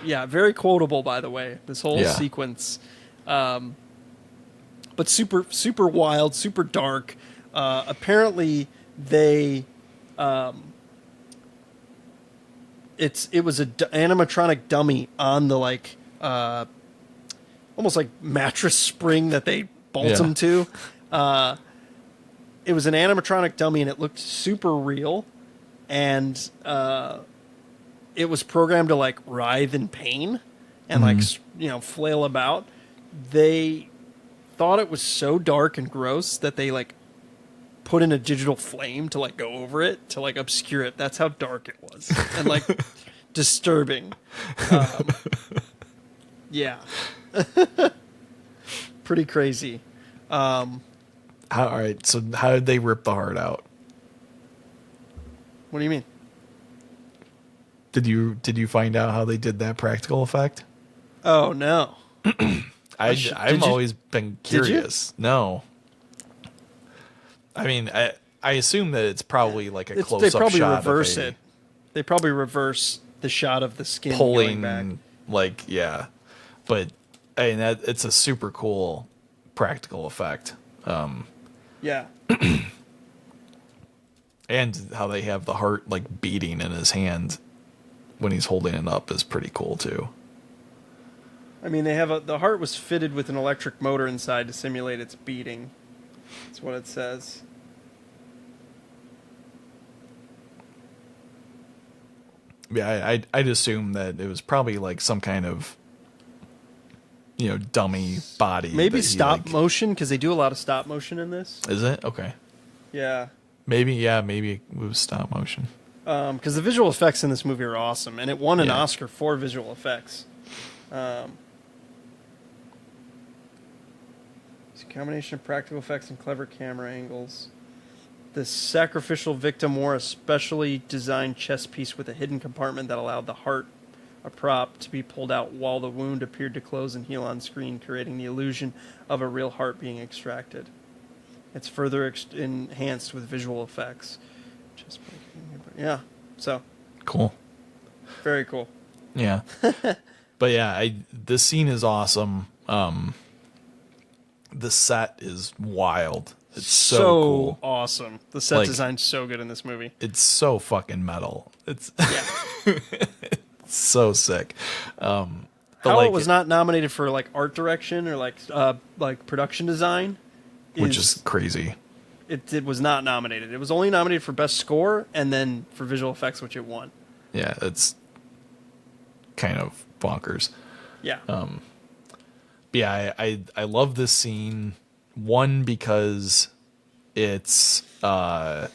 Yeah, very quotable, by the way, this whole sequence. But super, super wild, super dark. Apparently they, it was an animatronic dummy on the like, almost like mattress spring that they bolt him to. It was an animatronic dummy and it looked super real. And, it was programmed to like writhe in pain and like, flail about. They thought it was so dark and gross that they like put in a digital flame to like go over it to like obscure it. That's how dark it was and like disturbing. Yeah. Pretty crazy. All right. So how did they rip the heart out? What do you mean? Did you find out how they did that practical effect? Oh no. I've always been curious. No. I mean, I assume that it's probably like a close-up shot. They probably reverse it. They probably reverse the shot of the skin pulling going back. Like, yeah. But I mean, it's a super cool practical effect. Yeah. And how they have the heart like beating in his hand when he's holding it up is pretty cool too. I mean, the heart was fitted with an electric motor inside to simulate its beating. That's what it says. Yeah, I'd assume that it was probably like some kind of, dummy body. Maybe stop motion, because they do a lot of stop motion in this. Is it? Okay. Yeah. Maybe it was stop motion. Because the visual effects in this movie are awesome, and it won an Oscar for visual effects. It's a combination of practical effects and clever camera angles. The sacrificial victim wore a specially designed chest piece with a hidden compartment that allowed the heart, a prop, to be pulled out while the wound appeared to close and heal on screen, creating the illusion of a real heart being extracted. It's further enhanced with visual effects. Yeah, so. Cool. Very cool. Yeah. But yeah, this scene is awesome. The set is wild. It's so cool. Awesome. The set design's so good in this movie. It's so fucking metal. It's it's so sick. How it was not nominated for like art direction or like production design, which is crazy. It was not nominated. It was only nominated for Best Score and then for Visual Effects, which it won. Yeah, it's kind of bonkers. Yeah. Yeah, I love this scene. One, because it's like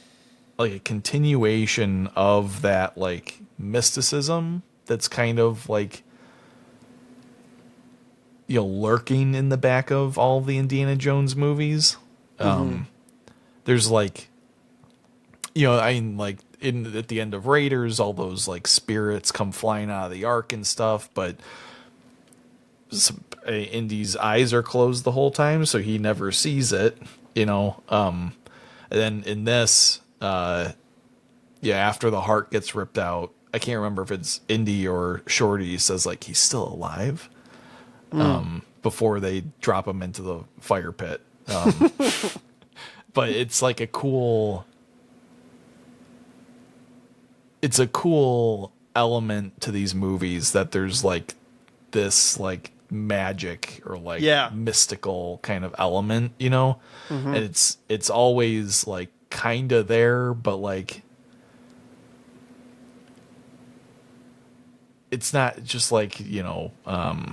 a continuation of that like mysticism that's kind of like, you know, lurking in the back of all the Indiana Jones movies. There's like, you know, I mean, like at the end of Raiders, all those like spirits come flying out of the ark and stuff, but Indy's eyes are closed the whole time, so he never sees it, you know. And then in this, after the heart gets ripped out, I can't remember if it's Indy or Shorty says like he's still alive, before they drop him into the fire pit. But it's like a cool element to these movies that there's like this like magic or like mystical kind of element, you know. And it's always like kind of there, but like it's not just like, you know, well,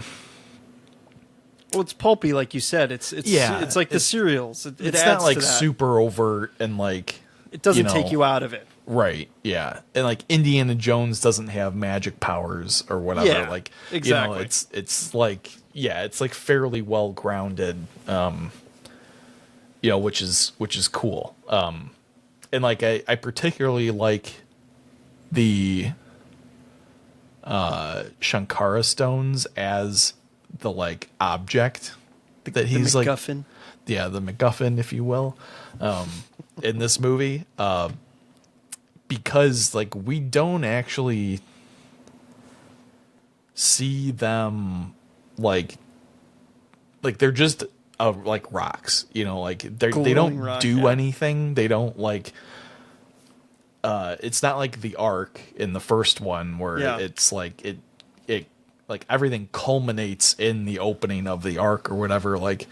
it's pulpy, like you said. It's like the cereals. It it's adds not like to that. super overt and like It doesn't you know, take you out of it. Right, yeah. And like Indiana Jones doesn't have magic powers or whatever. Yeah, like exactly. you know, it's like it's like fairly well grounded, you know, which is cool. And like I particularly like the Shankara stones as the like object that he's the MacGuffin. like, yeah, the MacGuffin, if you will, in this movie, because like we don't actually see them like they're just like rocks, you know, like they don't do anything. They don't like. It's not like the Ark in the first one where it's like it like everything culminates in the opening of the Ark or whatever. Like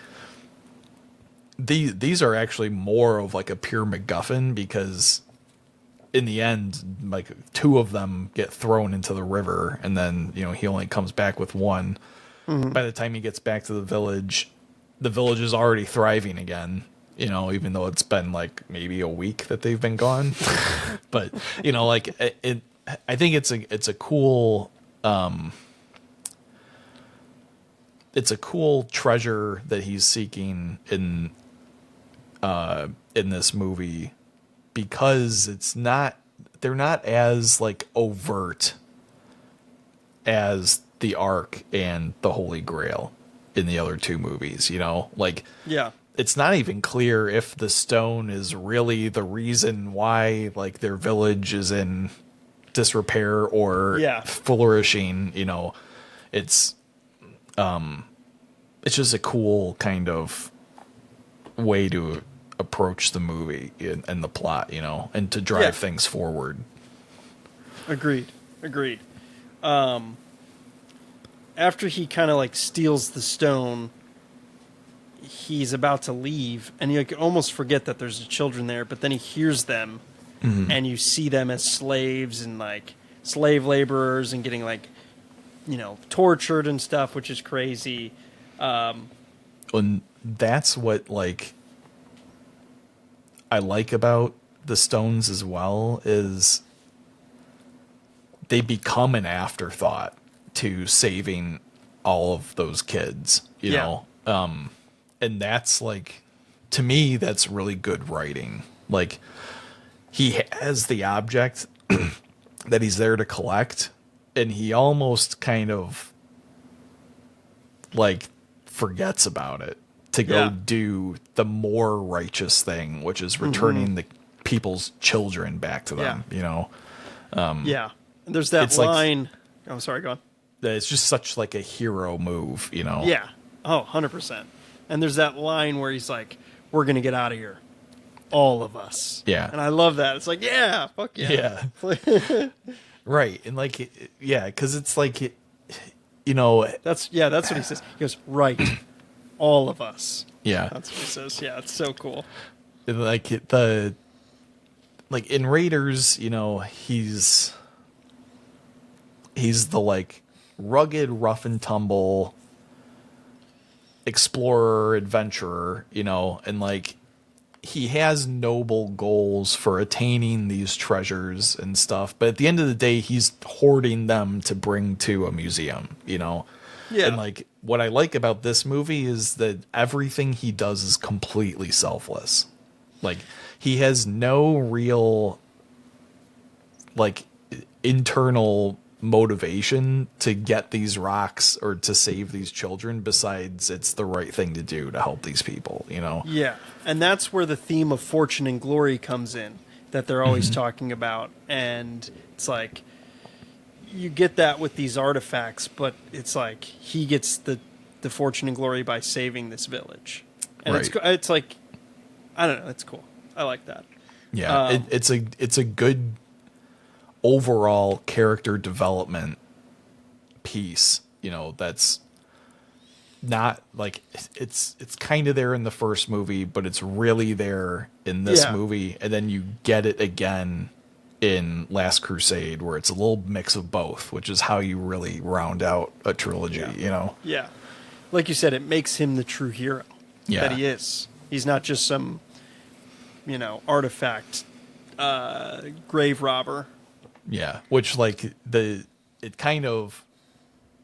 these are actually more of like a pure MacGuffin, because in the end, like two of them get thrown into the river, and then, you know, he only comes back with one. By the time he gets back to the village is already thriving again. You know, even though it's been like maybe a week that they've been gone. But, you know, like I think it's a cool treasure that he's seeking in this movie, because they're not as like overt as the Ark and the Holy Grail in the other two movies, you know, like it's not even clear if the stone is really the reason why like their village is in disrepair or flourishing, you know. It's just a cool kind of way to approach the movie and the plot, you know, and to drive things forward. Agreed. After he kind of like steals the stone, he's about to leave, and you like almost forget that there's children there, but then he hears them, and you see them as slaves and like slave laborers and getting like, you know, tortured and stuff, which is crazy. And that's what like I like about the stones as well, is they become an afterthought to saving all of those kids, you know. And that's like, to me, that's really good writing. Like, he has the object that he's there to collect, and he almost kind of like forgets about it to go do the more righteous thing, which is returning the people's children back to them, you know. And there's that line. Like, oh, sorry, go on. It's just such like a hero move, you know. Yeah. Oh, 100%. And there's that line where he's like, "We're gonna get out of here, all of us." Yeah. And I love that. It's like, yeah, fuck yeah. Yeah. Right. And like, yeah, because it's like, you know. That's what he says. He goes, "Right, all of us." Yeah. That's what he says. Yeah, it's so cool. like in Raiders, you know, he's the like rugged, rough and tumble explorer, adventurer, you know, and like he has noble goals for attaining these treasures and stuff, but at the end of the day, he's hoarding them to bring to a museum, you know? Yeah. And like what I like about this movie is that everything he does is completely selfless. Like he has no real like internal motivation to get these rocks or to save these children besides it's the right thing to do to help these people, you know? Yeah. And that's where the theme of fortune and glory comes in that they're always talking about. And it's like you get that with these artifacts, but it's like he gets the fortune and glory by saving this village. And Right. it's like, I don't know, it's cool. I like that. Yeah, it's a good overall character development piece, you know, that's not like it's kind of there in the first movie, but it's really there in this movie, and then you get it again in Last Crusade where it's a little mix of both, which is how you really round out a trilogy, you know. Yeah. Like you said, it makes him the true hero that he is. He's not just some, you know, artifact grave robber. Yeah, which like it kind of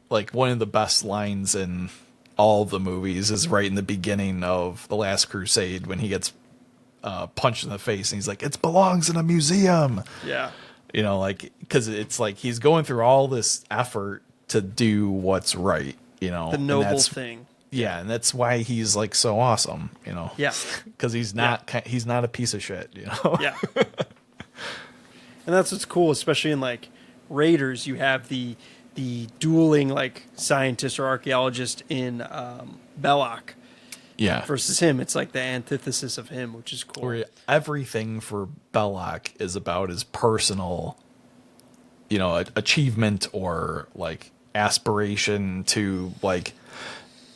like one of the best lines in all the movies is right in the beginning of The Last Crusade when he gets punched in the face and he's like, "It belongs in a museum." Yeah. You know, like because it's like he's going through all this effort to do what's right, you know, The noble thing. Yeah, and that's why he's like so awesome, you know. Yeah. Because he's not a piece of shit, you know. Yeah. And that's what's cool, especially in like Raiders. You have the dueling like scientist or archaeologist in Belloc. Yeah. Versus him, it's like the antithesis of him, which is cool. Where everything for Belloc is about his personal, you know, achievement or like aspiration to like,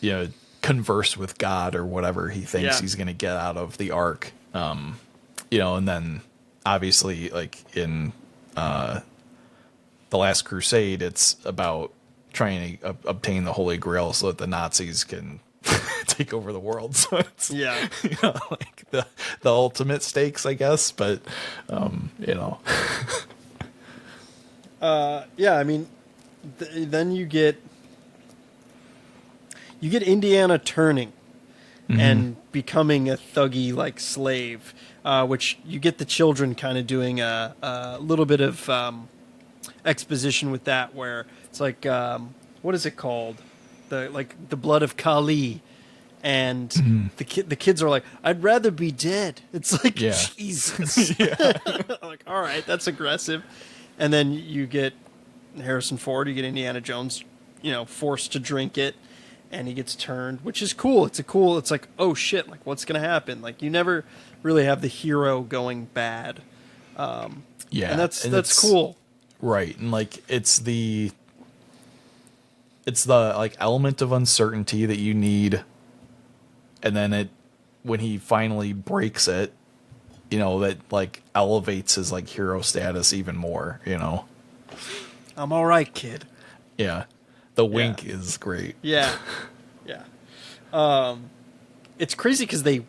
you know, converse with God or whatever he thinks he's going to get out of the Ark. You know, and then obviously like in The Last Crusade, it's about trying to obtain the Holy Grail so that the Nazis can take over the world. So it's, you know, like the ultimate stakes, I guess, but you know. Yeah, I mean then you get Indiana turning and becoming a thuggy like slave, which you get the children kind of doing a little bit of exposition with that, where it's like what is it called, the blood of Kali, and the kids are like, "I'd rather be dead." It's like, Jesus. Like, all right, that's aggressive. And then you get Harrison Ford, you get Indiana Jones, you know, forced to drink it, and he gets turned, which is cool. It's like, oh shit, like what's gonna happen? Like you never really have the hero going bad. And that's cool. Right. And like it's the like element of uncertainty that you need, and then when he finally breaks it, you know, that like elevates his like hero status even more, you know. I'm all right, kid. Yeah. The wink is great. Yeah. Yeah. It's crazy because they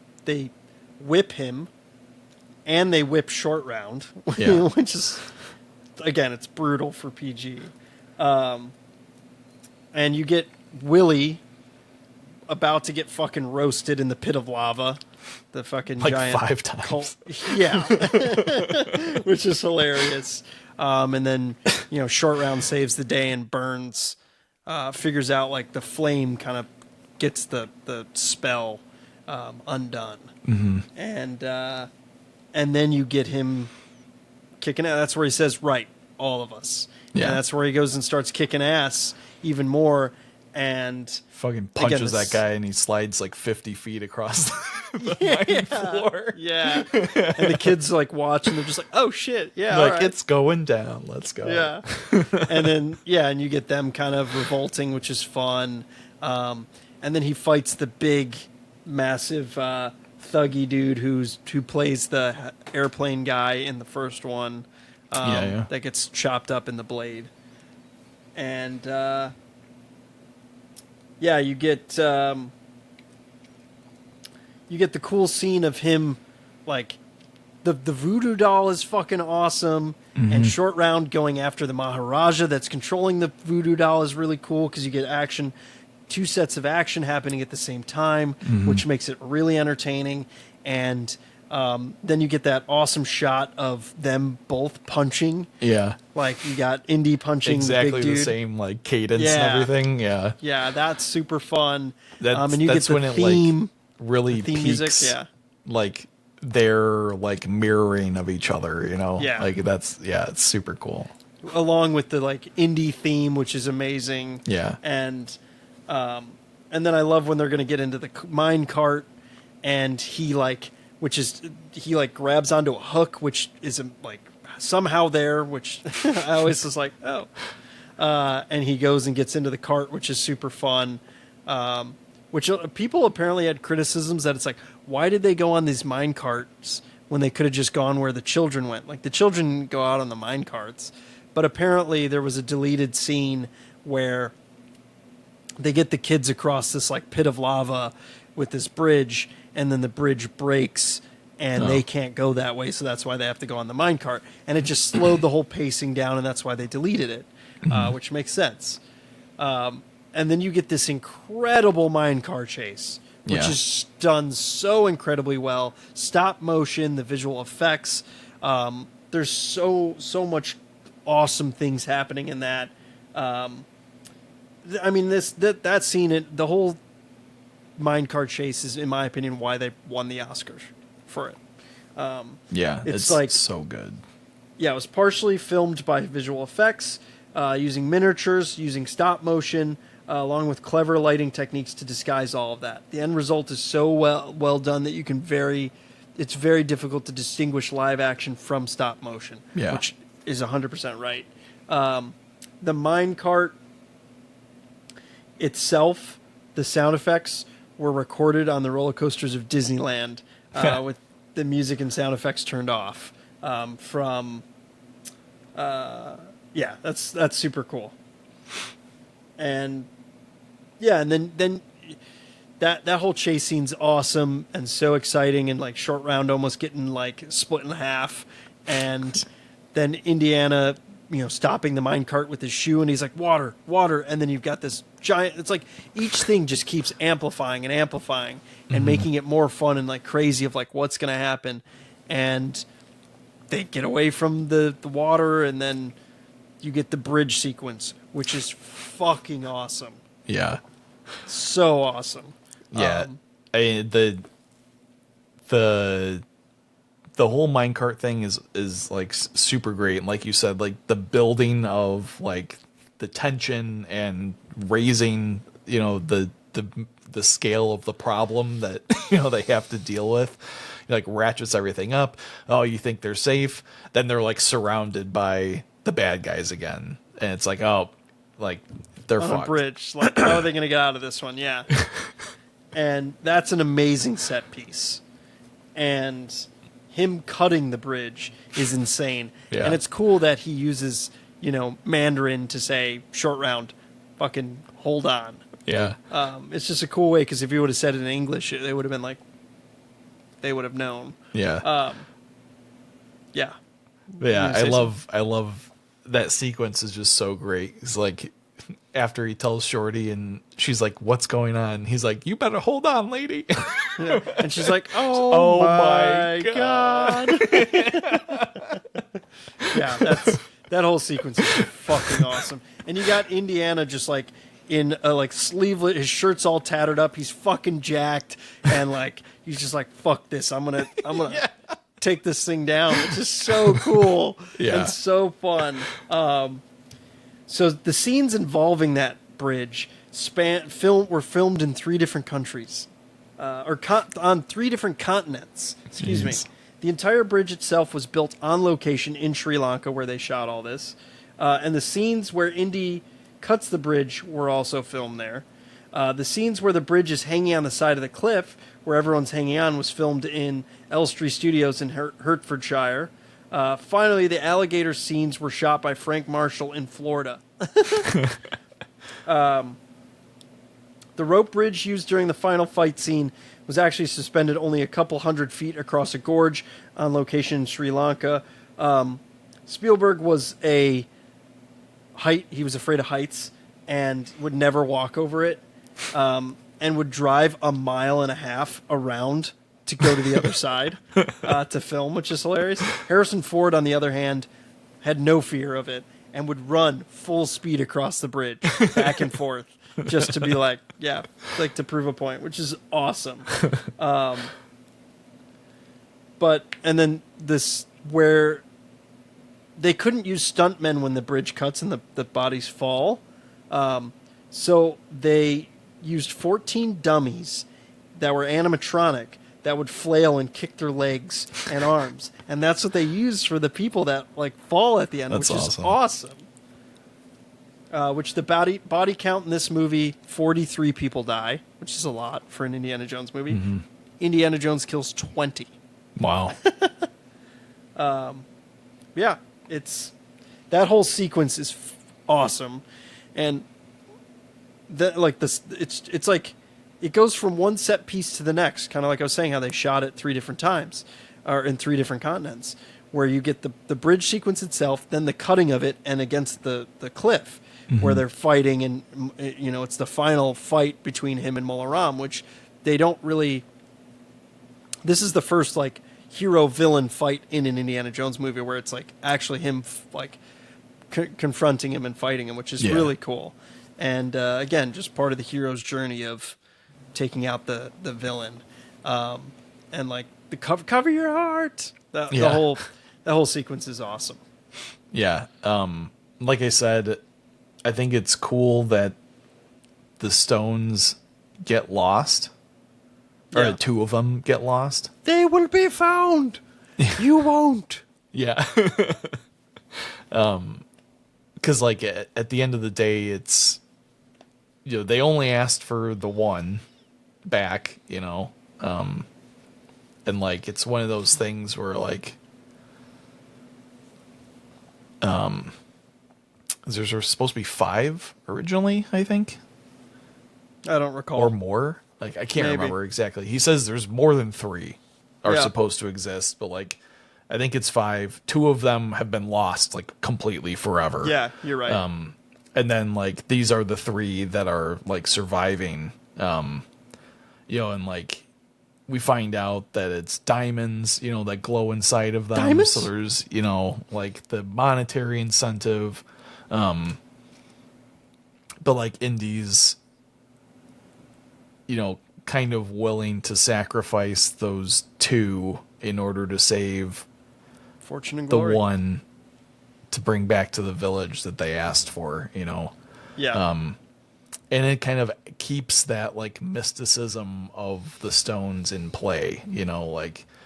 whip him and they whip Short Round, which is, again, it's brutal for PG. And you get Willie about to get fucking roasted in the pit of lava. The fucking like giant 5 times. Yeah. Which is hilarious. And then, you know, Short Round saves the day and burns, figures out like the flame kind of gets the spell undone. And then you get him kicking ass. That's where he says, "Right, all of us." Yeah. And that's where he goes and starts kicking ass even more. And fucking punches that guy and he slides like 50 feet across the mining floor. Yeah. And the kids like watch and they're just like, "Oh shit, yeah, like, all right. It's going down. Let's go." Yeah. And then and you get them kind of revolting, which is fun. And then he fights the big, massive thuggy dude who plays the airplane guy in the first one. That gets chopped up in the blade. And you get the cool scene of him, like the voodoo doll is fucking awesome, and Short Round going after the Maharaja that's controlling the voodoo doll is really cool because you get action, 2 sets of action happening at the same time, which makes it really entertaining. And then you get that awesome shot of them both punching. Yeah. Like, you got Indy punching exactly the big dude. The same, like, cadence and everything. Yeah. Yeah, that's super fun. And you get the when theme. It, like, really the theme peaks, music, yeah. Like, their, like, mirroring of each other, you know? Yeah. Like, it's super cool. Along with the, like, Indy theme, which is amazing. Yeah. And then I love when they're going to get into the mine cart, and he grabs onto a hook, which is like somehow there, which I always was like, oh. And he goes and gets into the cart, which is super fun. Which people apparently had criticisms that it's like, why did they go on these mine carts when they could have just gone where the children went? Like, the children didn't go out on the mine carts. But apparently there was a deleted scene where they get the kids across this like pit of lava with this bridge, and then the bridge breaks and they can't go that way, so that's why they have to go on the minecart. And it just slowed the whole pacing down, and that's why they deleted it, which makes sense. And then you get this incredible minecart chase, which is done so incredibly well. Stop motion, the visual effects. There's so much awesome things happening in that. I mean, that scene, the whole minecart chase is, in my opinion, why they won the Oscars for it. It's like so good. Yeah, it was partially filmed by visual effects, using miniatures, using stop motion, along with clever lighting techniques to disguise all of that. The end result is so well done that you can it's very difficult to distinguish live action from stop motion, which is 100% right. The minecart itself, the sound effects were recorded on the roller coasters of Disneyland, with the music and sound effects turned off. That's super cool. And then that whole chase scene's awesome and so exciting, and like Short Round almost getting like split in half, and then Indiana, stopping the minecart with his shoe, and he's like, water, and then you've got this giant, it's like each thing just keeps amplifying and making it more fun and like crazy of like what's going to happen. And they get away from the water, and then you get the bridge sequence, which is fucking awesome. Yeah. So awesome. Yeah. The whole minecart thing is like super great. And like you said, like the building of like the tension and raising, the scale of the problem that, they have to deal with, like ratchets everything up. Oh, you think they're safe. Then they're like surrounded by the bad guys again. And it's like, oh, like they're on fucked. a bridge. Like, how are they going to get out of this one? Yeah. And that's an amazing set piece. And him cutting the bridge is insane. Yeah. And it's cool that he uses, Mandarin to say, Short Round, fucking hold on. Yeah. It's just a cool way, because if he would have said it in English, they would have been like, they would have known. Yeah. Yeah. Yeah, I love that sequence is just so great. It's like after he tells Shorty and she's like, what's going on? He's like, you better hold on, lady. Yeah. And she's like, oh my God. Yeah, that whole sequence is fucking awesome. And you got Indiana just like in a like sleeveless, his shirt's all tattered up, he's fucking jacked, and like he's just like, fuck this, I'm gonna yeah. take this thing down, which is so cool and so fun. So the scenes involving that bridge were filmed in 3 different countries, on 3 different continents. Excuse me. The entire bridge itself was built on location in Sri Lanka, where they shot all this, and the scenes where Indy cuts the bridge were also filmed there. The scenes where the bridge is hanging on the side of the cliff, where everyone's hanging on, was filmed in Elstree Studios in Hertfordshire. Finally, the alligator scenes were shot by Frank Marshall in Florida. The rope bridge used during the final fight scene was actually suspended only a couple 100 feet across a gorge on location in Sri Lanka. Spielberg was he was afraid of heights and would never walk over it, and would drive 1.5 miles around to go to the other side to film, which is hilarious. Harrison Ford, on the other hand, had no fear of it and would run full speed across the bridge, back and forth, just to be like to prove a point, which is awesome. And then this, where they couldn't use stuntmen when the bridge cuts and the bodies fall, so they used 14 dummies that were animatronic that would flail and kick their legs and arms, and that's what they used for the people that fall at the end. That's which awesome. Is awesome. Which the body count in this movie, 43 people die, which is a lot for an Indiana Jones movie. Mm-hmm. Indiana Jones kills 20. Wow. Yeah, that whole sequence is awesome, and it's like it goes from one set piece to the next, kind of like I was saying, how they shot it 3 different times, or in 3 different continents, where you get the bridge sequence itself, then the cutting of it, and against the cliff, mm-hmm. where they're fighting, and it's the final fight between him and Mola Ram, which they don't really. This is the first hero villain fight in an Indiana Jones movie where it's actually him confronting him and fighting him, which is really cool. And again, just part of the hero's journey of taking out the villain, and the cover your heart. The whole sequence is awesome. Yeah, like I said, I think it's cool that the stones get lost. Or 2 of them get lost. They will be found. You won't. Yeah. Because at the end of the day, it's they only asked for the one back, and it's one of those things where there's supposed to be 5 originally, I think. I don't recall. Or more. I can't remember exactly. He says there's more than 3 are supposed to exist, but I think it's 5. 2 of them have been lost completely forever. Yeah, you're right. And then these are the 3 that are surviving. And we find out that it's diamonds, that glow inside of them. Diamonds? So there's the monetary incentive. But Indy's kind of willing to sacrifice those 2 in order to save fortune and the glory. one to bring back to the village that they asked for, Yeah. And it kind of keeps that mysticism of the stones in play,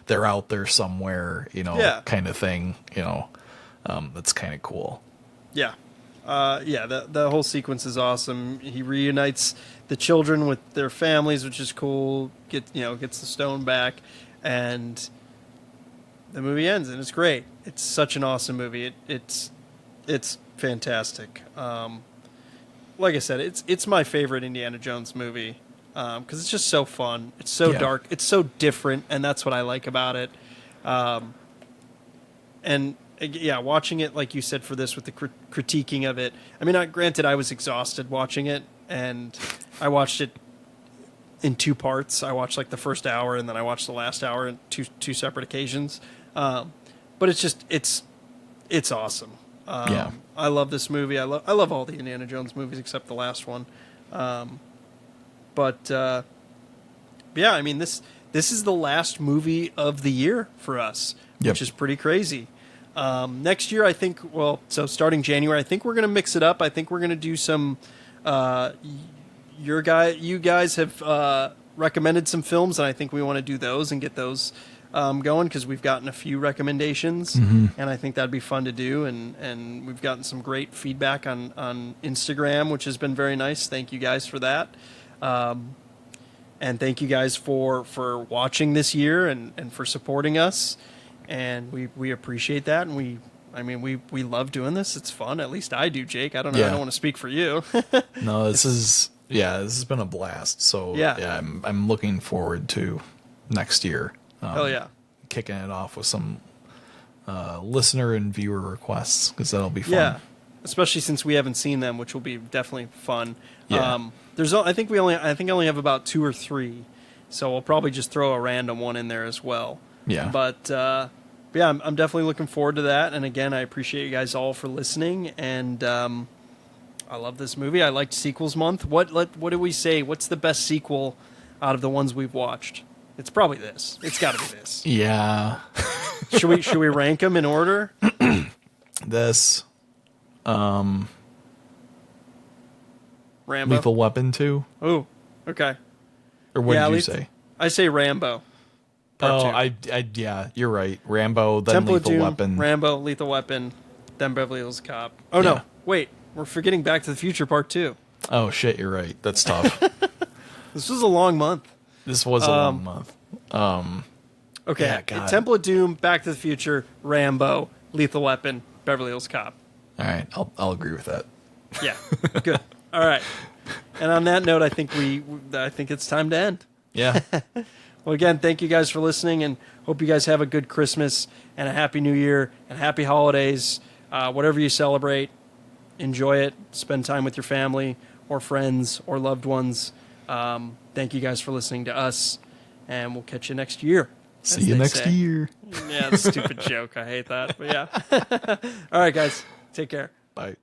they're out there somewhere, kind of thing, that's kind of cool. Yeah. The whole sequence is awesome. He reunites the children with their families, which is cool. Gets the stone back, and the movie ends, and it's great. It's such an awesome movie. It's fantastic. Like I said, it's my favorite Indiana Jones movie because it's just so fun. It's so dark. It's so different, and that's what I like about it. Watching it, like you said, for this with the critiquing of it. I mean, granted, I was exhausted watching it, and I watched it in 2 parts. I watched the first hour, and then I watched the last hour in two separate occasions. But it's awesome. I love this movie. I love all the Indiana Jones movies except the last one. I mean, this is the last movie of the year for us, which is pretty crazy. Next year, I think, starting January, I think we're going to mix it up. I think we're going to do some, you guys have recommended some films, and I think we want to do those and get those going because we've gotten a few recommendations, and I think that'd be fun to do. And we've gotten some great feedback on Instagram, which has been very nice. Thank you guys for that. And thank you guys for watching this year and for supporting us. And we appreciate that. And we love doing this. It's fun. At least I do, Jake. I don't know. I don't want to speak for you. No, this has been a blast. So yeah, I'm looking forward to next year. Hell yeah. Kicking it off with some listener and viewer requests, because that'll be fun. Yeah, especially since we haven't seen them, which will be definitely fun. Yeah. I think I only have about 2 or 3, so we'll probably just throw a random one in there as well. Yeah. But yeah, I'm definitely looking forward to that. And again, I appreciate you guys all for listening. And I love this movie. I liked sequels month. What do we say? What's the best sequel out of the ones we've watched? It's probably this. It's got to be this. Yeah. Should we rank them in order? This. Rambo. Lethal Weapon 2. Oh, okay. Or what did you say? I say Rambo. Part 2. Yeah, you're right. Rambo, then Temple Lethal of Doom, Weapon. Rambo, Lethal Weapon, then Beverly Hills Cop. Oh, no. Wait. We're forgetting Back to the Future Part 2. Oh, shit, you're right. That's tough. This was a long month. This was a long month. Okay. Yeah, God. Temple of Doom, Back to the Future, Rambo, Lethal Weapon, Beverly Hills Cop. All right, I'll agree with that. Yeah. Good. All right. And on that note, I think it's time to end. Yeah. Well, again, thank you guys for listening, and hope you guys have a good Christmas and a happy New Year and happy holidays. Whatever you celebrate, enjoy it. Spend time with your family or friends or loved ones. Thank you guys for listening to us, and we'll catch you next year. See you next year. Yeah, stupid joke. I hate that. But yeah. All right, guys. Take care. Bye.